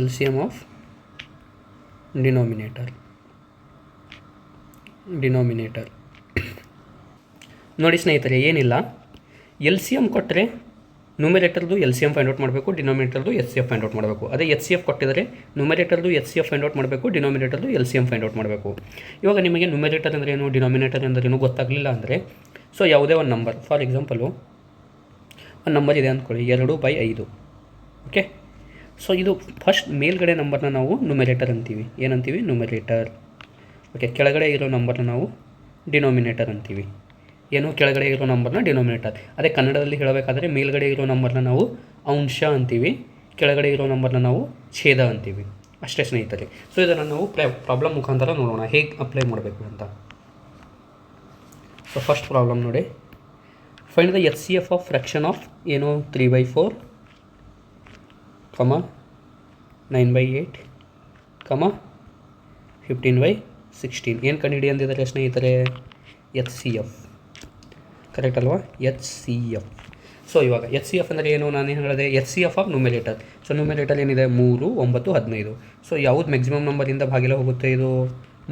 LCM of denominator. ನೋಡಿ ಸ್ನೇಹಿತರೆ, ಏನಿಲ್ಲ, ಎಲ್ ಸಿ ಎಮ್ ಕೊಟ್ಟರೆ ನ್ಯೂಮರೇಟರ್ದು L C M find out ಮಾಡಬೇಕು, ಡಿನಾಮಿನೇಟರ್ದು H C F find out ಮಾಡಬೇಕು. ಅದೇ ಎಚ್ ಸಿ ಎಫ್ ಕೊಟ್ಟಿದ್ದಾರೆ, ನ್ಯೂಮರೇಟರ್ದು H C F find out ಮಾಡಬೇಕು, ಡಿನಾಮಿನೇಟರ್ದು L C M find out ಮಾಡಬೇಕು. ಇವಾಗ ನಿಮಗೆ ನ್ಯೂಮರೇಟರ್ ಅಂದರೆ ಏನು, ಡಿನಾಮಿನೇಟರ್ ಅಂದ್ರೇನು ಗೊತ್ತಾಗಲಿಲ್ಲ ಅಂದರೆ, ಸೊ ಯಾವುದೇ ಒಂದು ನಂಬರ್, ಫಾರ್ ಎಕ್ಸಾಂಪಲು ಒಂದು ನಂಬರ್ ಇದೆ ಅಂದ್ಕೊಳ್ಳಿ 2/5. ಓಕೆ, ಸೊ ಇದು ಫಸ್ಟ್ ಮೇಲ್ಗಡೆ ನಂಬರ್ನ ನಾವು ನ್ಯೂಮರೇಟರ್ ಅಂತೀವಿ. ಏನಂತೀವಿ? ನ್ಯೂಮರೇಟರ್. ಓಕೆ, ಕೆಳಗಡೆ ಇರೋ ನಂಬರ್ನ ನಾವು ಡಿನಾಮಿನೇಟರ್ ಅಂತೀವಿ. ಏನು? ಕೆಳಗಡೆ ಇರೋ ನಂಬರ್ನ ಡಿನಾಮಿನೇಟರ್. ಅದೇ ಕನ್ನಡದಲ್ಲಿ ಹೇಳಬೇಕಾದ್ರೆ ಮೇಲ್ಗಡೆ ಇರೋ ನಂಬರ್ನ ನಾವು ಅಂಶ ಅಂತೀವಿ, ಕೆಳಗಡೆ ಇರೋ ನಂಬರ್ನ ನಾವು ಛೇದ ಅಂತೀವಿ. ಅಷ್ಟೇ ಸ್ನೇಹಿತರೆ. ಸೊ ಇದನ್ನು ನಾವು ಪ್ರಾಬ್ಲಮ್ ಮುಖಾಂತರ ನೋಡೋಣ ಹೇಗೆ ಅಪ್ಲೈ ಮಾಡಬೇಕು ಅಂತ. ಸೊ ಫಸ್ಟ್ ಪ್ರಾಬ್ಲಮ್ ನೋಡಿ, find the H C F of fraction of ಏನು 3/4, 9/8, 15/16. ಏನು ಕಂಡುಹಿಡಿ ಅಂದಿದ್ದಾರೆ ಸ್ನೇಹಿತರೆ? H C F. ಕರೆಕ್ಟ್ ಅಲ್ವಾ? H C F. ಸೊ ಇವಾಗ ಎಚ್ ಸಿ ಎಫ್ ಅಂದರೆ ಏನು? ನಾನೇನು ಹೇಳಿದೆ? H C F of numerator. So numerator ಏನಿದೆ? 3, 9, 15. ಸೊ ಯಾವುದು ಮ್ಯಾಕ್ಸಿಮಮ್ ನಂಬರಿಂದ ಭಾಗಿಲೆ ಹೋಗುತ್ತೆ? ಇದು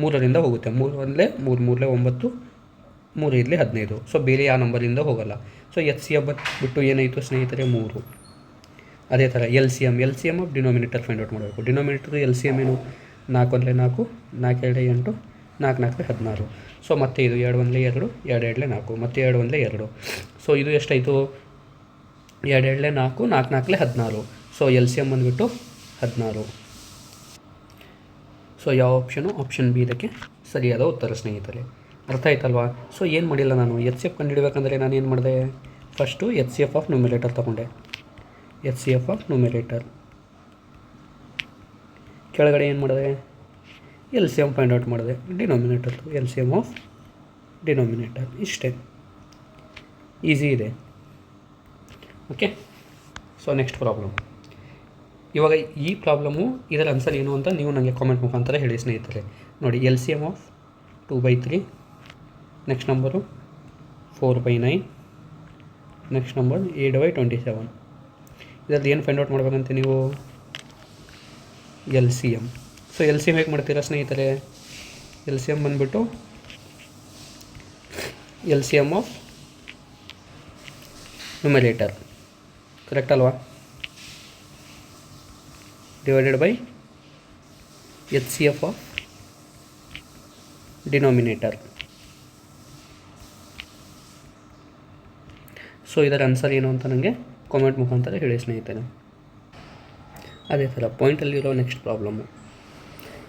3ರಿಂದ ಹೋಗುತ್ತೆ. 3 ಅಂದರೆ 3, 3 9, 3 ಇರಲಿ 15. ಸೊ ಬೇರೆ ಯಾವ ನಂಬರಿಂದ ಹೋಗಲ್ಲ. ಸೊ ಎಚ್ ಸಿ ಎಫ್ ಬಿಟ್ಟು ಏನಾಯಿತು ಸ್ನೇಹಿತರೆ? 3. ಅದೇ ಥರ L C M of denominator find out ಮಾಡಬೇಕು. ಡಿನಾಮಿನೇಟರ್ ಎಲ್ ಸಿ ಎಮ್ ಏನು? 4 1 4, 4 2 8, 4 4 16. ಸೊ ಮತ್ತೆ ಇದು 2 1 2, 2 2 4, ಮತ್ತು 2 1 2. ಸೊ ಇದು ಎಷ್ಟಾಯಿತು? 2 2 4, 4 4 16. ಸೊ ಎಲ್ ಸಿ ಎಮ್ ಬಂದುಬಿಟ್ಟು 16. ಸೊ ಯಾವ ಆಪ್ಷನು? ಆಪ್ಷನ್ ಬಿ ಇದಕ್ಕೆ ಸರಿಯಾದ ಉತ್ತರ ಸ್ನೇಹಿತರೆ. ಅರ್ಥ ಆಯ್ತಲ್ವಾ? ಸೊ ಏನು ಮಾಡಿಲ್ಲ ನಾನು, ಎಚ್ ಸಿ ಎಫ್ ಕಂಡುಹಿಡಬೇಕಂದ್ರೆ ನಾನು ಏನು ಮಾಡಿದೆ? First H C F of numerator ತೊಗೊಂಡೆ. H C F of numerator. ಕೆಳಗಡೆ ಏನು ಮಾಡಿದೆ? L C M find out ಮಾಡಿದೆ. ಡಿನಾಮಿನೇಟರ್ದು L C M of denominator. ಇಷ್ಟೇ, ಈಸಿ ಇದೆ. Okay, so next problem. ಇವಾಗ ಈ ಪ್ರಾಬ್ಲಮ್ಮು ಇದರ ಆನ್ಸರ್ ಏನು ಅಂತ ನೀವು ನನಗೆ ಕಾಮೆಂಟ್ ಮುಖಾಂತರ ಹೇಳಿ ಸ್ನೇಹಿತರೆ. ನೋಡಿ, L C M of 2/3, next number 4/9, next number 8/27. ಇದರಲ್ಲಿ ಏನು ಫೈಂಡ್ ಔಟ್ ಮಾಡಬೇಕಂತ ನೀವು? L C M. So L C M ಹೇಗೆ ಮಾಡ್ತೀರಾ ಸ್ನೇಹಿತರೆ? ಎಲ್ ಸಿ ಎಮ್ ಬಂದುಬಿಟ್ಟು L C M of numerator. Correct ಅಲ್ವಾ? Divided by H C F of denominator. So ಇದರ ಆನ್ಸರ್ ಏನು ಅಂತ ನನಗೆ ಕಾಮೆಂಟ್ ಮುಖಾಂತರ ಹೇಳಿ ಸ್ನೇಹಿತರೆ. ಅದೇ ಥರ ಪಾಯಿಂಟಲ್ಲಿರೋ ನೆಕ್ಸ್ಟ್ ಪ್ರಾಬ್ಲಮ್ಮು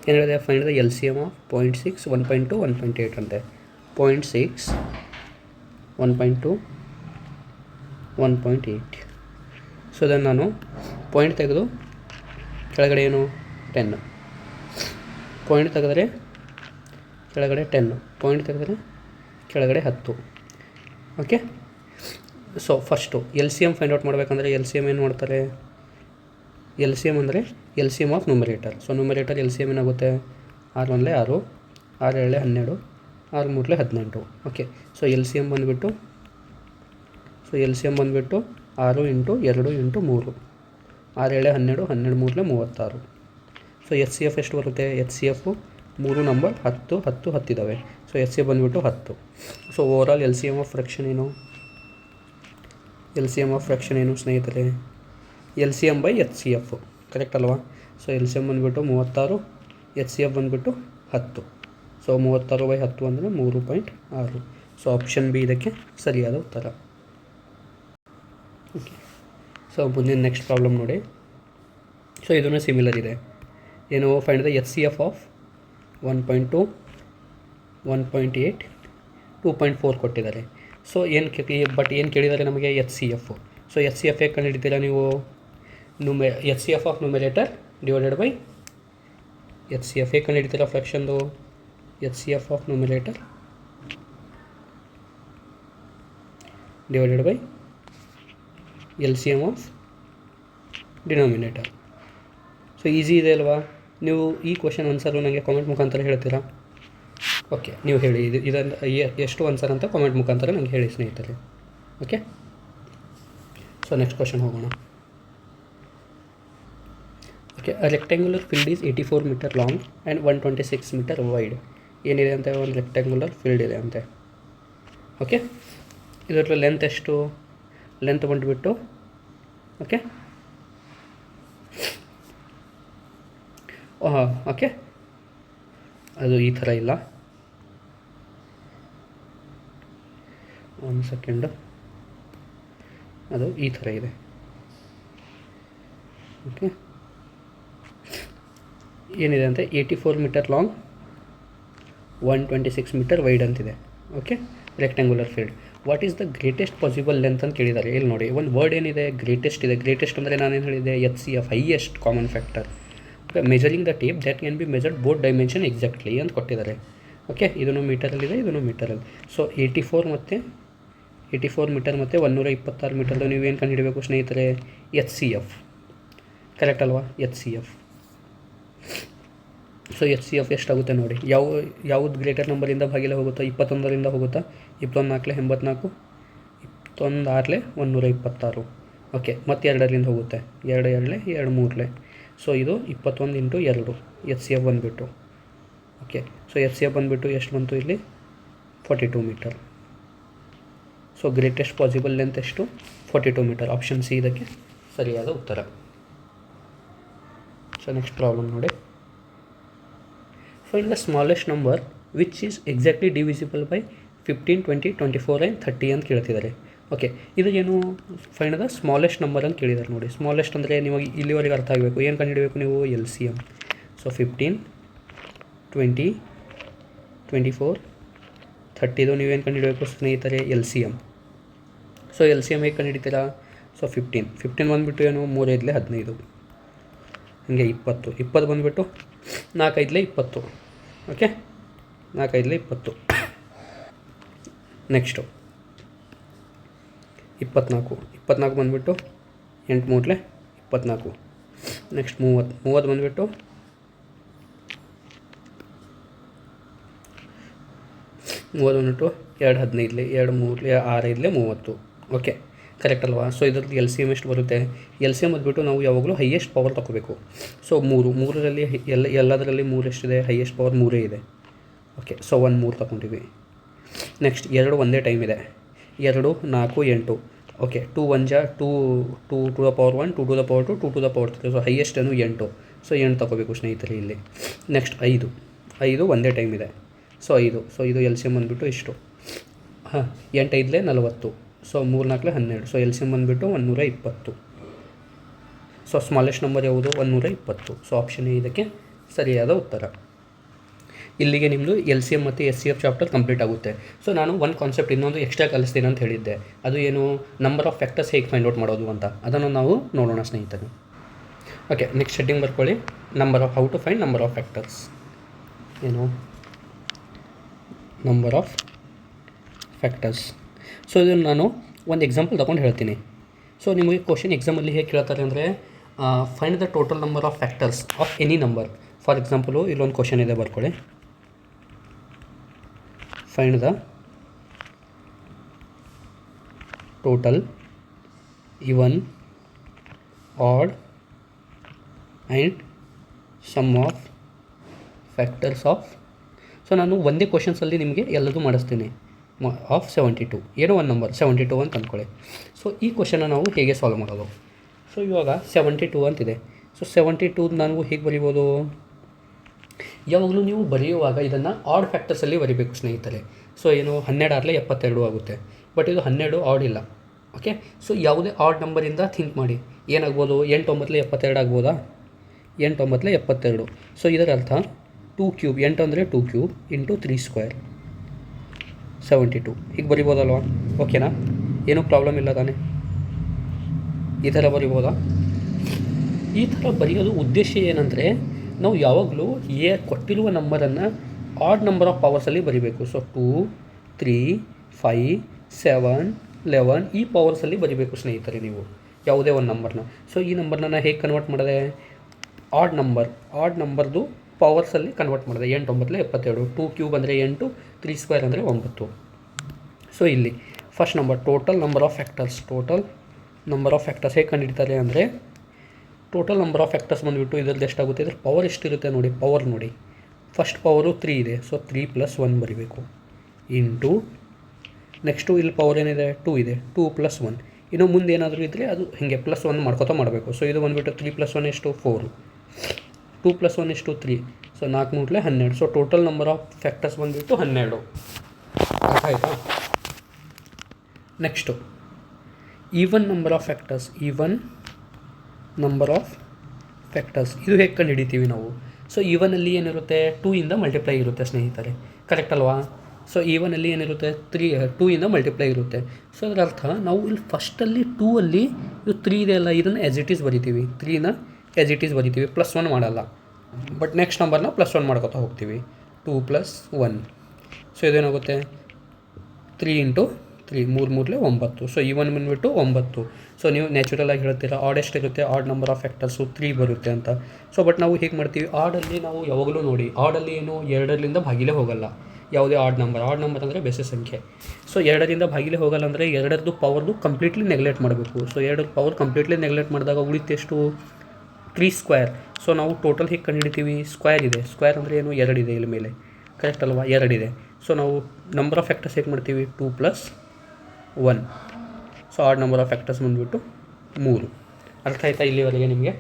ಏನು ಹೇಳಿದೆ? Find the L C M of 0.6, 1.2, 1.8 ಅಂತೆ. 0.6, 1.2, 1.8. ಸೊ ಅದನ್ನು ನಾನು ಪಾಯಿಂಟ್ ತೆಗೆದು ಕೆಳಗಡೆ ಏನು 10, ಪಾಯಿಂಟ್ ತೆಗೆದರೆ ಕೆಳಗಡೆ 10, ಪಾಯಿಂಟ್ ತೆಗೆದರೆ ಕೆಳಗಡೆ 10. Okay, so first L C M find out ಮಾಡಬೇಕಂದ್ರೆ ಎಲ್ ಸಿ ಎಮ್ ಏನು ಮಾಡ್ತಾರೆ? ಎಲ್ ಸಿ ಎಮ್ ಅಂದರೆ L C M of numerator. So numerator L C M ಏನಾಗುತ್ತೆ? 6 1 6, 6 7 12, 6 3 18. Okay, so L C M ಬಂದುಬಿಟ್ಟು 6 × 2 × 3, 6 7 12, 12 3 36. ಸೊ ಎಚ್ ಸಿ ಎಫ್ ಎಷ್ಟು ಬರುತ್ತೆ? ಎಚ್ ಸಿ ಎಫು 3 ನಂಬರ್ 10 10 10 ಇದ್ದಾವೆ. ಸೊ ಎಚ್ ಸಿ ಎಫ್ ಬಂದುಬಿಟ್ಟು 10. So overall L C M of fraction ಏನು? L C M of fraction ಏನು ಸ್ನೇಹಿತರೆ? L C M by H C F. Correct ಅಲ್ವಾ? ಸೊ ಎಲ್ ಸಿ ಎಮ್ ಬಂದುಬಿಟ್ಟು 36, ಎಚ್ ಸಿ ಎಫ್ ಬಂದುಬಿಟ್ಟು 10. ಸೊ 36/10 ಅಂದರೆ 3.6. ಸೊ ಆಪ್ಷನ್ ಬಿ ಇದಕ್ಕೆ ಸರಿಯಾದ ಉತ್ತರ. ಓಕೆ, ಸೊ ಮುಂದಿನ ನೆಕ್ಸ್ಟ್ ಪ್ರಾಬ್ಲಮ್ ನೋಡಿ. ಸೊ ಇದೂ ಸಿಮಿಲರ್ ಇದೆ. ಏನು? Find the H C F of 1.2, 1.8, 2.4 ಕೊಟ್ಟಿದ್ದಾರೆ. ಸೊ ಏನು ಏನು ಕೇಳಿದ್ದಾರೆ ನಮಗೆ? H C F. So H C F ಹೇಗೆ ಕಂಡುಹಿಡಿತೀರಾ ನೀವು? H C F of numerator divided by H C F ಹೇಗೆ ಕಂಡುಹಿಡಿತೀರಾ ಫ್ರ್ಯಾಕ್ಷನ್ದು? H C F of numerator divided by L C M of denominator. So easy ಇದೆ ಅಲ್ವಾ? ನೀವು ಈ ಕ್ವಶನ್ ಆನ್ಸರು ನನಗೆ ಕಾಮೆಂಟ್ ಮುಖಾಂತರ ಹೇಳ್ತೀರಾ? ಓಕೆ, ನೀವು ಹೇಳಿ ಇದನ್ನು ಎಷ್ಟು ಆನ್ಸರ್ ಅಂತ ಕಾಮೆಂಟ್ ಮುಖಾಂತರ ನನಗೆ ಹೇಳಿ ಸ್ನೇಹಿತರೆ. ಓಕೆ, ಸೊ ನೆಕ್ಸ್ಟ್ ಕ್ವಶನ್ ಹೋಗೋಣ. Okay, a rectangular field is 84 metre long and 126 metre wide. ಏನಿದೆ ಅಂತೆ? ಒಂದು ರೆಕ್ಟ್ಯಾಂಗ್ಯುಲರ್ ಫೀಲ್ಡ್ ಇದೆ ಅಂತೆ. ಓಕೆ, ಇದರ ಲೆಂತ್ ಎಷ್ಟು? ಲೆಂತ್ ಬಂದುಬಿಟ್ಟು ಓಕೆ ಓಕೆ, ಅದು ಈ ಥರ ಇಲ್ಲ, ಒಂದು ಸೆಕೆಂಡು, ಅದು ಈ ಥರ ಇದೆ. ಓಕೆ, ಏನಿದೆ ಅಂದರೆ 84 ಮೀಟರ್ ಲಾಂಗ್, 126 ಮೀಟರ್ ವೈಡ್ ಅಂತಿದೆ. Okay, rectangular field. What is the greatest possible length ಅಂತ ಕೇಳಿದ್ದಾರೆ. ಇಲ್ಲಿ ನೋಡಿ, ಒಂದು ವರ್ಡ್ ಏನಿದೆ, ಗ್ರೇಟೆಸ್ಟ್ ಇದೆ. ಗ್ರೇಟೆಸ್ಟ್ ಅಂದರೆ ನಾನೇನು ಹೇಳಿದೆ, HCF, highest common factor. Okay, measuring the tape that can be measured both dimension exactly ಅಂತ ಕೊಟ್ಟಿದ್ದಾರೆ. ಓಕೆ, ಇದನ್ನು ಮೀಟರಲ್ಲಿದೆ, ಇದನ್ನು ಮೀಟರಲ್ಲಿ. ಸೊ 84 ಮೀಟರ್ ಮತ್ತು 126 ಮೀಟರ್ದು ನೀವೇನು ಕಂಡುಹಿಡಬೇಕು ಸ್ನೇಹಿತರೆ? HCF, ಕರೆಕ್ಟ್ ಅಲ್ವಾ? HCF. ಸೊ HCF ಎಷ್ಟಾಗುತ್ತೆ ನೋಡಿ. ಯಾವುದು ಗ್ರೇಟರ್ ನಂಬರಿಂದ ಭಾಗಿಲೆ ಹೋಗುತ್ತಾ? 21ರಿಂದ ಹೋಗುತ್ತಾ? 21 4 84, 21 6 126. ಓಕೆ, ಮತ್ತು 2ರಿಂದ ಹೋಗುತ್ತೆ, 2 2 2 3. ಸೊ ಇದು 21 × 2 HCF ಬಂದುಬಿಟ್ಟು. ಓಕೆ, ಸೊ HCF ಬಂದುಬಿಟ್ಟು ಎಷ್ಟು ಬಂತು ಇಲ್ಲಿ? 42 metre. So greatest possible length ಎಷ್ಟು? 42 ಮೀಟರ್. ಆಪ್ಷನ್ ಸಿ ಇದಕ್ಕೆ ಸರಿಯಾದ ಉತ್ತರ. ಸೊ ನೆಕ್ಸ್ಟ್ ಪ್ರಾಬ್ಲಮ್ ನೋಡಿ. Find the smallest number which is exactly divisible by 15, 20, 24 and 30 ಅಂತ ಕೇಳ್ತಿದ್ದಾರೆ. ಓಕೆ, ಇದು ಏನು? ಫೈಂಡ್ ದ ಸ್ಮಾಲೆಸ್ಟ್ ನಂಬರ್ ಅಂತ ಕೇಳಿದ್ದಾರೆ ನೋಡಿ. ಸ್ಮಾಲೆಸ್ಟ್ ಅಂದರೆ ನಿಮಗೆ ಇಲ್ಲಿವರೆಗೆ ಅರ್ಥ ಆಗಬೇಕು. ಏನು ಕಂಡುಹಿಡಬೇಕು ನೀವು? LCM. ಸೊ 15, 20, 24, 30 ನೀವೇನು ಕಂಡುಹಿಡಬೇಕು ಸ್ನೇಹಿತರೆ? LCM. ಸೊ LCM ಹೇಗೆ ಕಂಡುಹಿಡಿತೀರಾ? ಸೊ 15 ಬಂದುಬಿಟ್ಟು ಏನು? 3 5 15, ಹಾಗೆ 20 ಬಂದುಬಿಟ್ಟು 4 5 20. ಓಕೆ, 4 5 20. ನೆಕ್ಸ್ಟು 24 ಬಂದುಬಿಟ್ಟು 8 3 24. ನೆಕ್ಸ್ಟ್ 30 ಬಂದುಬಿಟ್ಟು 2 15 2 3 6 5 30. ಓಕೆ, ಕರೆಕ್ಟ್ ಅಲ್ವಾ? ಸೊ ಇದರಲ್ಲಿ LCM ಎಷ್ಟು ಬರುತ್ತೆ? LCM ಬಂದುಬಿಟ್ಟು ನಾವು ಯಾವಾಗಲೂ ಹೈಯೆಸ್ಟ್ ಪವರ್ ತೊಗೋಬೇಕು. ಸೊ 3ರಲ್ಲಿ ಎಲ್ಲದರಲ್ಲಿ 3 ಎಷ್ಟಿದೆ? ಹೈಯೆಸ್ಟ್ ಪವರ್ 3 ಇದೆ. Okay, so 1 3 ತೊಗೊಂಡಿವಿ. ನೆಕ್ಸ್ಟ್ 2 ಒಂದೇ ಟೈಮ್ ಇದೆ, 2 4 8. Okay, 2 1 2 2 to the power 1 2 to the power 2 2 to the power 3. So highest ಏನು? 8. ಸೊ 8 ತೊಗೋಬೇಕು ಸ್ನೇಹಿತರೆ ಇಲ್ಲಿ. ನೆಕ್ಸ್ಟ್ 5 ಒಂದೇ ಟೈಮ್ ಇದೆ. ಸೊ 5. ಸೊ ಇದು LCM ಬಂದುಬಿಟ್ಟು ಇಷ್ಟು. 8 5 40. ಸೊ 3 4 12. ಸೊ LCM ಬಂದುಬಿಟ್ಟು 120. ಸೊ ಸ್ಮಾಲೆಸ್ಟ್ ನಂಬರ್ ಯಾವುದು? 120. ಸೊ ಆಪ್ಷನ್ ಎ ಇದಕ್ಕೆ ಸರಿಯಾದ ಉತ್ತರ. ಇಲ್ಲಿಗೆ ನಿಮ್ಮದು LCM ಮತ್ತು SCF ಚಾಪ್ಟರ್ ಕಂಪ್ಲೀಟ್ ಆಗುತ್ತೆ. ಸೊ ನಾನು ಒಂದು ಕಾನ್ಸೆಪ್ಟ್ ಇನ್ನೊಂದು ಎಕ್ಸ್ಟ್ರಾ ಕಲಿಸ್ತೀನಿ ಅಂತ ಹೇಳಿದ್ದೆ. ಅದು ಏನು? ನಂಬರ್ ಆಫ್ ಫ್ಯಾಕ್ಟರ್ಸ್ ಹೇಗೆ ಫೈಂಡ್ ಔಟ್ ಮಾಡೋದು ಅಂತ. ಅದನ್ನು ನಾವು ನೋಡೋಣ ಸ್ನೇಹಿತರೆ. ಓಕೆ, ನೆಕ್ಸ್ಟ್ ಹೆಡ್ಡಿಂಗ್ ಬರ್ಕೊಳ್ಳಿ. How to find number of factors. ಏನು? Number of factors. ಸೊ ಇದನ್ನು ನಾನು ಒಂದು ಎಕ್ಸಾಂಪಲ್ ತೊಗೊಂಡು ಹೇಳ್ತೀನಿ. ಸೊ ನಿಮಗೆ ಕ್ವಶನ್ ಎಕ್ಸಾಮಲ್ಲಿ ಹೇಗೆ ಕೇಳ್ತಾರೆ ಅಂದರೆ, find the total number of factors of any number. For example ಇಲ್ಲೊಂದು ಕ್ವಶನ್ ಇದೆ, ಬರ್ಕೊಳ್ಳಿ. Find the total even, odd and sum of factors of. So ನಾನು ಒಂದೇ ಕ್ವಶನ್ಸಲ್ಲಿ ನಿಮಗೆ ಎಲ್ಲದೂ ಮಾಡಿಸ್ತೀನಿ. ಆಫ್ 72, ಏನೋ ಒಂದು ನಂಬರ್ 72 ಅಂತ ಅಂದ್ಕೊಳ್ಳಿ. ಸೊ ಈ ಕ್ವಶನ್ನ ನಾವು ಹೇಗೆ ಸಾಲ್ವ್ ಮಾಡೋದು? ಸೊ ಇವಾಗ 72 ಅಂತಿದೆ. ಸೊ 72 ನಾವು ಹೇಗೆ ಬರಿಬೋದು? ಯಾವಾಗಲೂ ನೀವು ಬರೆಯುವಾಗ ಇದನ್ನು ಆಡ್ ಫ್ಯಾಕ್ಟರ್ಸಲ್ಲಿ ಬರಿಬೇಕು ಸ್ನೇಹಿತರೆ. ಸೊ ಏನು? 12 72 ಆಗುತ್ತೆ. ಬಟ್ ಇದು 12 ಆಡ್ ಇಲ್ಲ. ಓಕೆ, ಸೊ ಯಾವುದೇ ಆಡ್ ನಂಬರಿಂದ ಥಿಂಕ್ ಮಾಡಿ. ಏನಾಗ್ಬೋದು? 8 9 72 ಆಗ್ಬೋದಾ? 8 9 72. ಸೊ ಇದರ ಅರ್ಥ 2 ಕ್ಯೂಬ್, 8 ಅಂದರೆ 2 ಕ್ಯೂಬ್ ಇಂಟು 3 ಸ್ಕ್ವೇರ್ 72. ಹೀಗೆ ಬರಿಬೋದಲ್ವಾ? ಓಕೆನಾ? ಏನೂ ಪ್ರಾಬ್ಲಮ್ ಇಲ್ಲ ತಾನೇ? ಈ ಥರ ಬರಿಬೋದಾ? ಈ ಥರ ಬರೆಯೋದು ಉದ್ದೇಶ ಏನಂದರೆ, ನಾವು ಯಾವಾಗಲೂ ಕೊಟ್ಟಿರುವ ನಂಬರನ್ನು ಆಡ್ ನಂಬರ್ ಆಫ್ ಪವರ್ಸಲ್ಲಿ ಬರಿಬೇಕು. ಸೊ 2 3 5 7 11 ಈ ಪವರ್ಸಲ್ಲಿ ಬರಿಬೇಕು ಸ್ನೇಹಿತರೆ ನೀವು ಯಾವುದೇ ಒಂದು ನಂಬರ್ನ. ಸೊ ಈ ನಂಬರ್ನ ನಾನು ಹೇಗೆ ಕನ್ವರ್ಟ್ ಮಾಡಿದೆ? ಆಡ್ ನಂಬರ್ದು ಪವರ್ಸಲ್ಲಿ ಕನ್ವರ್ಟ್ ಮಾಡಿದೆ. 8 9 72. 2 ಕ್ಯೂಬ್ ಅಂದರೆ 8, 3 ಸ್ಕ್ವೇರ್ ಅಂದರೆ 9. ಸೊ ಇಲ್ಲಿ first number total number of factors ಹೇಗೆ ಕಂಡುಹಿಡ್ತಾರೆ ಅಂದರೆ, ಟೋಟಲ್ ನಂಬರ್ ಆಫ್ ಫ್ಯಾಕ್ಟರ್ಸ್ ಬಂದುಬಿಟ್ಟು ಇದರಲ್ಲಿ ಎಷ್ಟಾಗುತ್ತೆ? ಇದ್ರ ಪವರ್ ಎಷ್ಟಿರುತ್ತೆ ನೋಡಿ. ಪವರ್ ನೋಡಿ, ಫಸ್ಟ್ ಪವರು 3 ಇದೆ. ಸೊ 3 + 1 ಬರಿಬೇಕು ಇಂಟು, ನೆಕ್ಸ್ಟು ಇಲ್ಲಿ ಪವರ್ ಏನಿದೆ? 2 ಇದೆ. 2 + 1 ಇನ್ನು ಮುಂದೆ ಏನಾದರೂ ಇದ್ದರೆ ಅದು ಹೀಗೆ +1 ಮಾಡ್ಕೋತಾ ಮಾಡಬೇಕು. ಸೊ ಇದು ಬಂದುಬಿಟ್ಟು 3 + 1 ಎಷ್ಟು 4, 2 + 1 ಎಷ್ಟು 3, so 4 × 3 = 12. So total number of factors ಬಂದುಬಿಟ್ಟು 12. ಅರ್ಥ ಆಯಿತಾ? Next even number of factors. ಇದು ಹೇಗೆ ಕಂಡು ಹಿಡಿತೀವಿ ನಾವು? ಸೊ ಈವನಲ್ಲಿ ಏನಿರುತ್ತೆ 2 ಇಂದ ಮಲ್ಟಿಪ್ಲೈ ಇರುತ್ತೆ ಸ್ನೇಹಿತರೆ, ಕರೆಕ್ಟ್ ಅಲ್ವಾ? ಸೊ ಈವನಲ್ಲಿ ಏನಿರುತ್ತೆ 2 ಇಂದ ಮಲ್ಟಿಪ್ಲೈ ಇರುತ್ತೆ. ಸೊ ಅದರ ಅರ್ಥ ನಾವು ಇಲ್ಲಿ ಫಸ್ಟಲ್ಲಿ 2 ಅಲ್ಲಿ ಇದು 3 ಇದೆ ಅಲ್ಲ, ಇದನ್ನು ಆ್ಯಸ್ ಇಟ್ ಈಸ್ ಬರಿತೀವಿ, 3ನ ಆ್ಯಸ್ ಇಟ್ ಈಸ್ ಬರಿತೀವಿ, +1 ಮಾಡಲ್ಲ. ಬಟ್ ನೆಕ್ಸ್ಟ್ ನಂಬರ್ನ +1 ಮಾಡ್ಕೊತಾ ಹೋಗ್ತೀವಿ, 2 + 1. ಸೊ ಇದೇನಾಗುತ್ತೆ 3 × 3, 3 × 3 = 9. ಸೊ ಈವನ್ ಬಂದುಬಿಟ್ಟು 9. ಸೊ ನೀವು ನ್ಯಾಚುರಲಾಗಿ ಹೇಳ್ತೀರಾ ಆಡ್ ಎಷ್ಟಿರುತ್ತೆ, ಆಡ್ ನಂಬರ್ ಆಫ್ ಫ್ಯಾಕ್ಟರ್ಸು 3 ಬರುತ್ತೆ ಅಂತ. ಸೊ ಬಟ್ ನಾವು ಹೇಗೆ ಮಾಡ್ತೀವಿ, ಆಡಲ್ಲಿ ನಾವು ಯಾವಾಗಲೂ ನೋಡಿ, ಆಡಲ್ಲಿ ಏನು 2ರಿಂದ ಭಾಗಿಲೇ ಹೋಗಲ್ಲ ಯಾವುದೇ ಆಡ್ ನಂಬರ್ ಅಂದರೆ ಬೆಸ ಸಂಖ್ಯೆ. ಸೊ 2ರಿಂದ ಭಾಗಿಲೇ ಹೋಗಲ್ಲ ಅಂದರೆ 2ರದ್ದು ಪವರ್ದು ಕಂಪ್ಲೀಟ್ಲಿ ನೆಗ್ಲೆಕ್ಟ್ ಮಾಡಬೇಕು. ಸೊ 2 ಪವರ್ ಕಂಪ್ಲೀಟ್ಲಿ ನೆಗ್ಲೆಕ್ಟ್ ಮಾಡಿದಾಗ ಉಳಿತೆಷ್ಟು 3². ಸೊ ನಾವು ಟೋಟಲ್ ಹೇಗೆ ಕಂಡುಹಿಡಿತೀವಿ, ಸ್ಕ್ವೇರ್ ಇದೆ, ಸ್ಕ್ವೇರ್ ಅಂದರೆ ಏನು 2 ಇದೆ ಇಲ್ಲಿ ಮೇಲೆ, ಕರೆಕ್ಟ್ ಅಲ್ವಾ? 2 ಇದೆ. ಸೊ ನಾವು ನಂಬರ್ ಆಫ್ ಫ್ಯಾಕ್ಟರ್ಸ್ ಹೇಗೆ ಮಾಡ್ತೀವಿ, 2 + 1. So odd number of factors ಬಂದುಬಿಟ್ಟು 3. ಅರ್ಥ ಆಯ್ತಾ ಇಲ್ಲಿವರೆಗೆ ನಿಮಗೆ?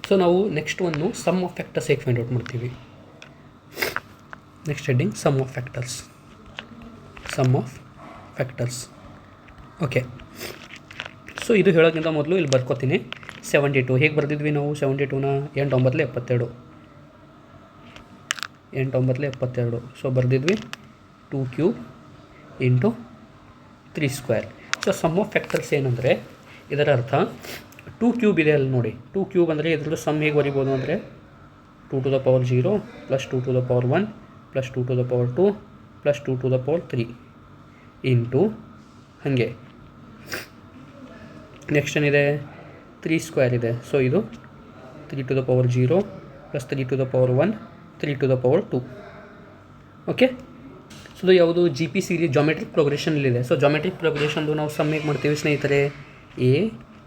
ಸೊ ನಾವು ನೆಕ್ಸ್ಟ್ ಒಂದು ಸಮ್ ಆಫ್ ಫ್ಯಾಕ್ಟರ್ಸ್ ಹೇಗೆ ಫೈಂಡ್ ಔಟ್ ಮಾಡ್ತೀವಿ. Next heading sum of factors. Okay, so ಇದು ಹೇಳೋಕ್ಕಿಂತ ಮೊದಲು ಇಲ್ಲಿ ಬರ್ಕೋತೀನಿ. 72 ಹೇಗೆ ಬರೆದಿದ್ವಿ ನಾವು? 72ನ 8 9 72, 8 9 72. ಸೊ ಬರೆದಿದ್ವಿ 2³ × 3². ಸೊ ಸಮ್ ಆಫ್ ಫ್ಯಾಕ್ಟರ್ಸ್ ಏನಂದರೆ ಇದರ ಅರ್ಥ 2³ ಇದೆ ಅಲ್ಲಿ ನೋಡಿ, 2³ ಅಂದರೆ ಇದ್ರದ್ದು ಸಮ್ ಹೇಗೆ ಬರಿಬೋದು ಅಂದರೆ 2 ⁻0 + 2 ⁻1 + 2 ⁻2 + 2 ⁻3 ಇಂಟು ಹಾಗೆ ನೆಕ್ಸ್ಟ್ ಏನಿದೆ 3² ಇದೆ. ಸೊ ಇದು 3 ⁻0 + 3 ⁻1 3 ⁻2. ಓಕೆ, ಸೊ ಇದು ಯಾವುದು GP ಸೀರೀಸ್ ಜಾಮೆಟ್ರಿಕ್ ಪ್ರೋಗ್ರೆಷನಲ್ಲಿದೆ. ಸೊ ಜಾಮೆಟ್ರಿಕ್ ಪ್ರೋಗ್ರೆಷನ್ದು ನಾವು ಸಮ್ ಹೇಗೆ ಮಾಡ್ತೀವಿ ಸ್ನೇಹಿತರೆ, A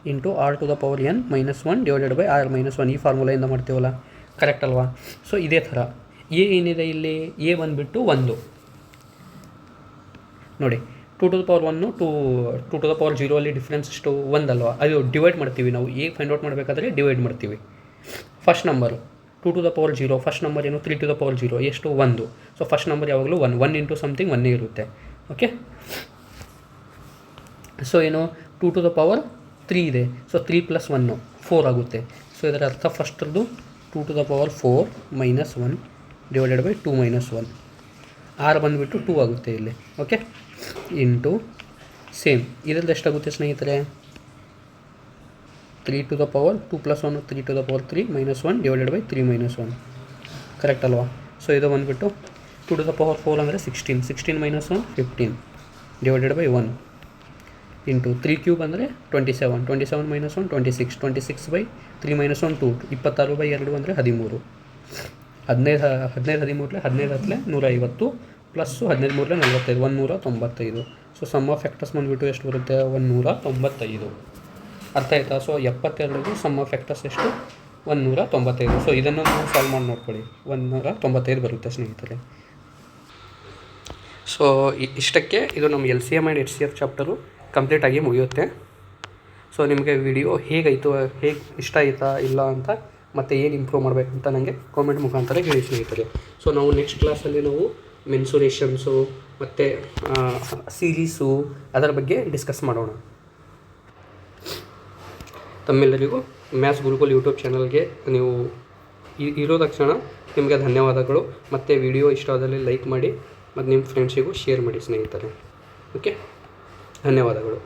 × r⁴ - 1 / r - 1 ಈ ಫಾರ್ಮುಲೆಯಿಂದ ಮಾಡ್ತೀವಲ್ಲ, ಕರೆಕ್ಟ್ ಅಲ್ವಾ? ಸೊ ಇದೇ ಥರ ಎ ಏನಿದೆ ಇಲ್ಲಿ, ಎ ಬಂದುಬಿಟ್ಟು 1 ನೋಡಿ, 2 ⁻1 2 ⁻0 ಅಲ್ಲಿ ಡಿಫ್ರೆನ್ಸ್ ಎಷ್ಟು 1 ಅಲ್ವಾ? ಅದು ಡಿವೈಡ್ ಮಾಡ್ತೀವಿ ನಾವು, ಎ ಫೈಂಡ್ ಔಟ್ ಮಾಡಬೇಕಾದ್ರೆ ಡಿವೈಡ್ ಮಾಡ್ತೀವಿ. ಫಸ್ಟ್ ನಂಬರು 2 ⁻0, ಫಸ್ಟ್ ನಂಬರ್ ಏನು 3 ⁻0 ಎಷ್ಟು 1. ಸೊ ಫಸ್ಟ್ ನಂಬರ್ ಯಾವಾಗಲೂ 1 ಇಂಟು ಸಮಥಿಂಗ್ 1 ಇರುತ್ತೆ. ಓಕೆ, ಸೊ ಏನು 2 ⁻3 ಇದೆ. ಸೊ 3 + 1 4 ಆಗುತ್ತೆ. ಸೊ ಇದರ ಅರ್ಥ ಫಸ್ಟ್ರದ್ದು 2 ⁻4 - 1 / 2 - 1, ಆರ್ ಬಂದುಬಿಟ್ಟು 2 ಆಗುತ್ತೆ ಇಲ್ಲಿ. ಓಕೆ, ಇಂಟು ಸೇಮ್ ಇದರಲ್ಲಿ ಎಷ್ಟಾಗುತ್ತೆ ಸ್ನೇಹಿತರೆ, 3 ⁻2 + 1 3 ⁻3 - 1 / 3 - 1, ಕರೆಕ್ಟ್ ಅಲ್ವಾ? ಸೊ ಇದು ಬಂದುಬಿಟ್ಟು 2 ⁻4 ಅಂದರೆ 16 16 - 1 15 / 1 ಇಂಟು 3³ ಅಂದರೆ 27 27 - 1 26 26/3 - 1 2 26/2 ಅಂದರೆ 13 15 13 15 150 plus 15 3 45 195. So sum of factors ಬಂದುಬಿಟ್ಟು ಎಷ್ಟು ಬರುತ್ತೆ, 195. ಅರ್ಥ ಆಯ್ತಾ? ಸೊ 72ಗೂ ಸಮ್ ಆಫ್ ಫ್ಯಾಕ್ಟರ್ಸ್ ಎಷ್ಟು 195. ಸೊ ಇದನ್ನು ನಾವು ಸಾಲ್ವ್ ಮಾಡಿ ನೋಡ್ಕೊಳ್ಳಿ, 195 ಬರುತ್ತೆ ಸ್ನೇಹಿತರೆ. ಸೊ ಇಷ್ಟಕ್ಕೆ ಇದು ನಮ್ಮ LCM ಆ್ಯಂಡ್ HCF ಚಾಪ್ಟರು ಕಂಪ್ಲೀಟಾಗಿ ಮುಗಿಯುತ್ತೆ. ಸೊ ನಿಮಗೆ ವಿಡಿಯೋ ಹೇಗಾಯಿತು, ಹೇಗೆ ಇಷ್ಟ ಆಯಿತಾ ಇಲ್ಲ ಅಂತ, ಮತ್ತು ಏನು ಇಂಪ್ರೂವ್ ಮಾಡಬೇಕಂತ ನನಗೆ ಕಾಮೆಂಟ್ ಮುಖಾಂತರ ಹೇಳಿ ಸ್ನೇಹಿತರೆ. ಸೊ ನಾವು ನೆಕ್ಸ್ಟ್ ಕ್ಲಾಸಲ್ಲಿ ನಾವು ಮೆನ್ಸುರೇಷನ್ಸು ಮತ್ತು ಸೀರೀಸು ಅದರ ಬಗ್ಗೆ ಡಿಸ್ಕಸ್ ಮಾಡೋಣ. ತಮ್ಮೆಲ್ಲರಿಗೂ ಮ್ಯಾಥ್ಸ್ ಗುರುಕುಲ್ ಯೂಟ್ಯೂಬ್ ಚಾನಲ್ಗೆ ನೀವು ಇರೋ ತಕ್ಷಣ ನಿಮಗೆ ಧನ್ಯವಾದಗಳು. ಮತ್ತು ವಿಡಿಯೋ ಇಷ್ಟ ಆದಲ್ಲಿ ಲೈಕ್ ಮಾಡಿ ಮತ್ತು ನಿಮ್ಮ ಫ್ರೆಂಡ್ಸಿಗೂ ಶೇರ್ ಮಾಡಿ ಸ್ನೇಹಿತರೆ. ಓಕೆ, ಧನ್ಯವಾದಗಳು.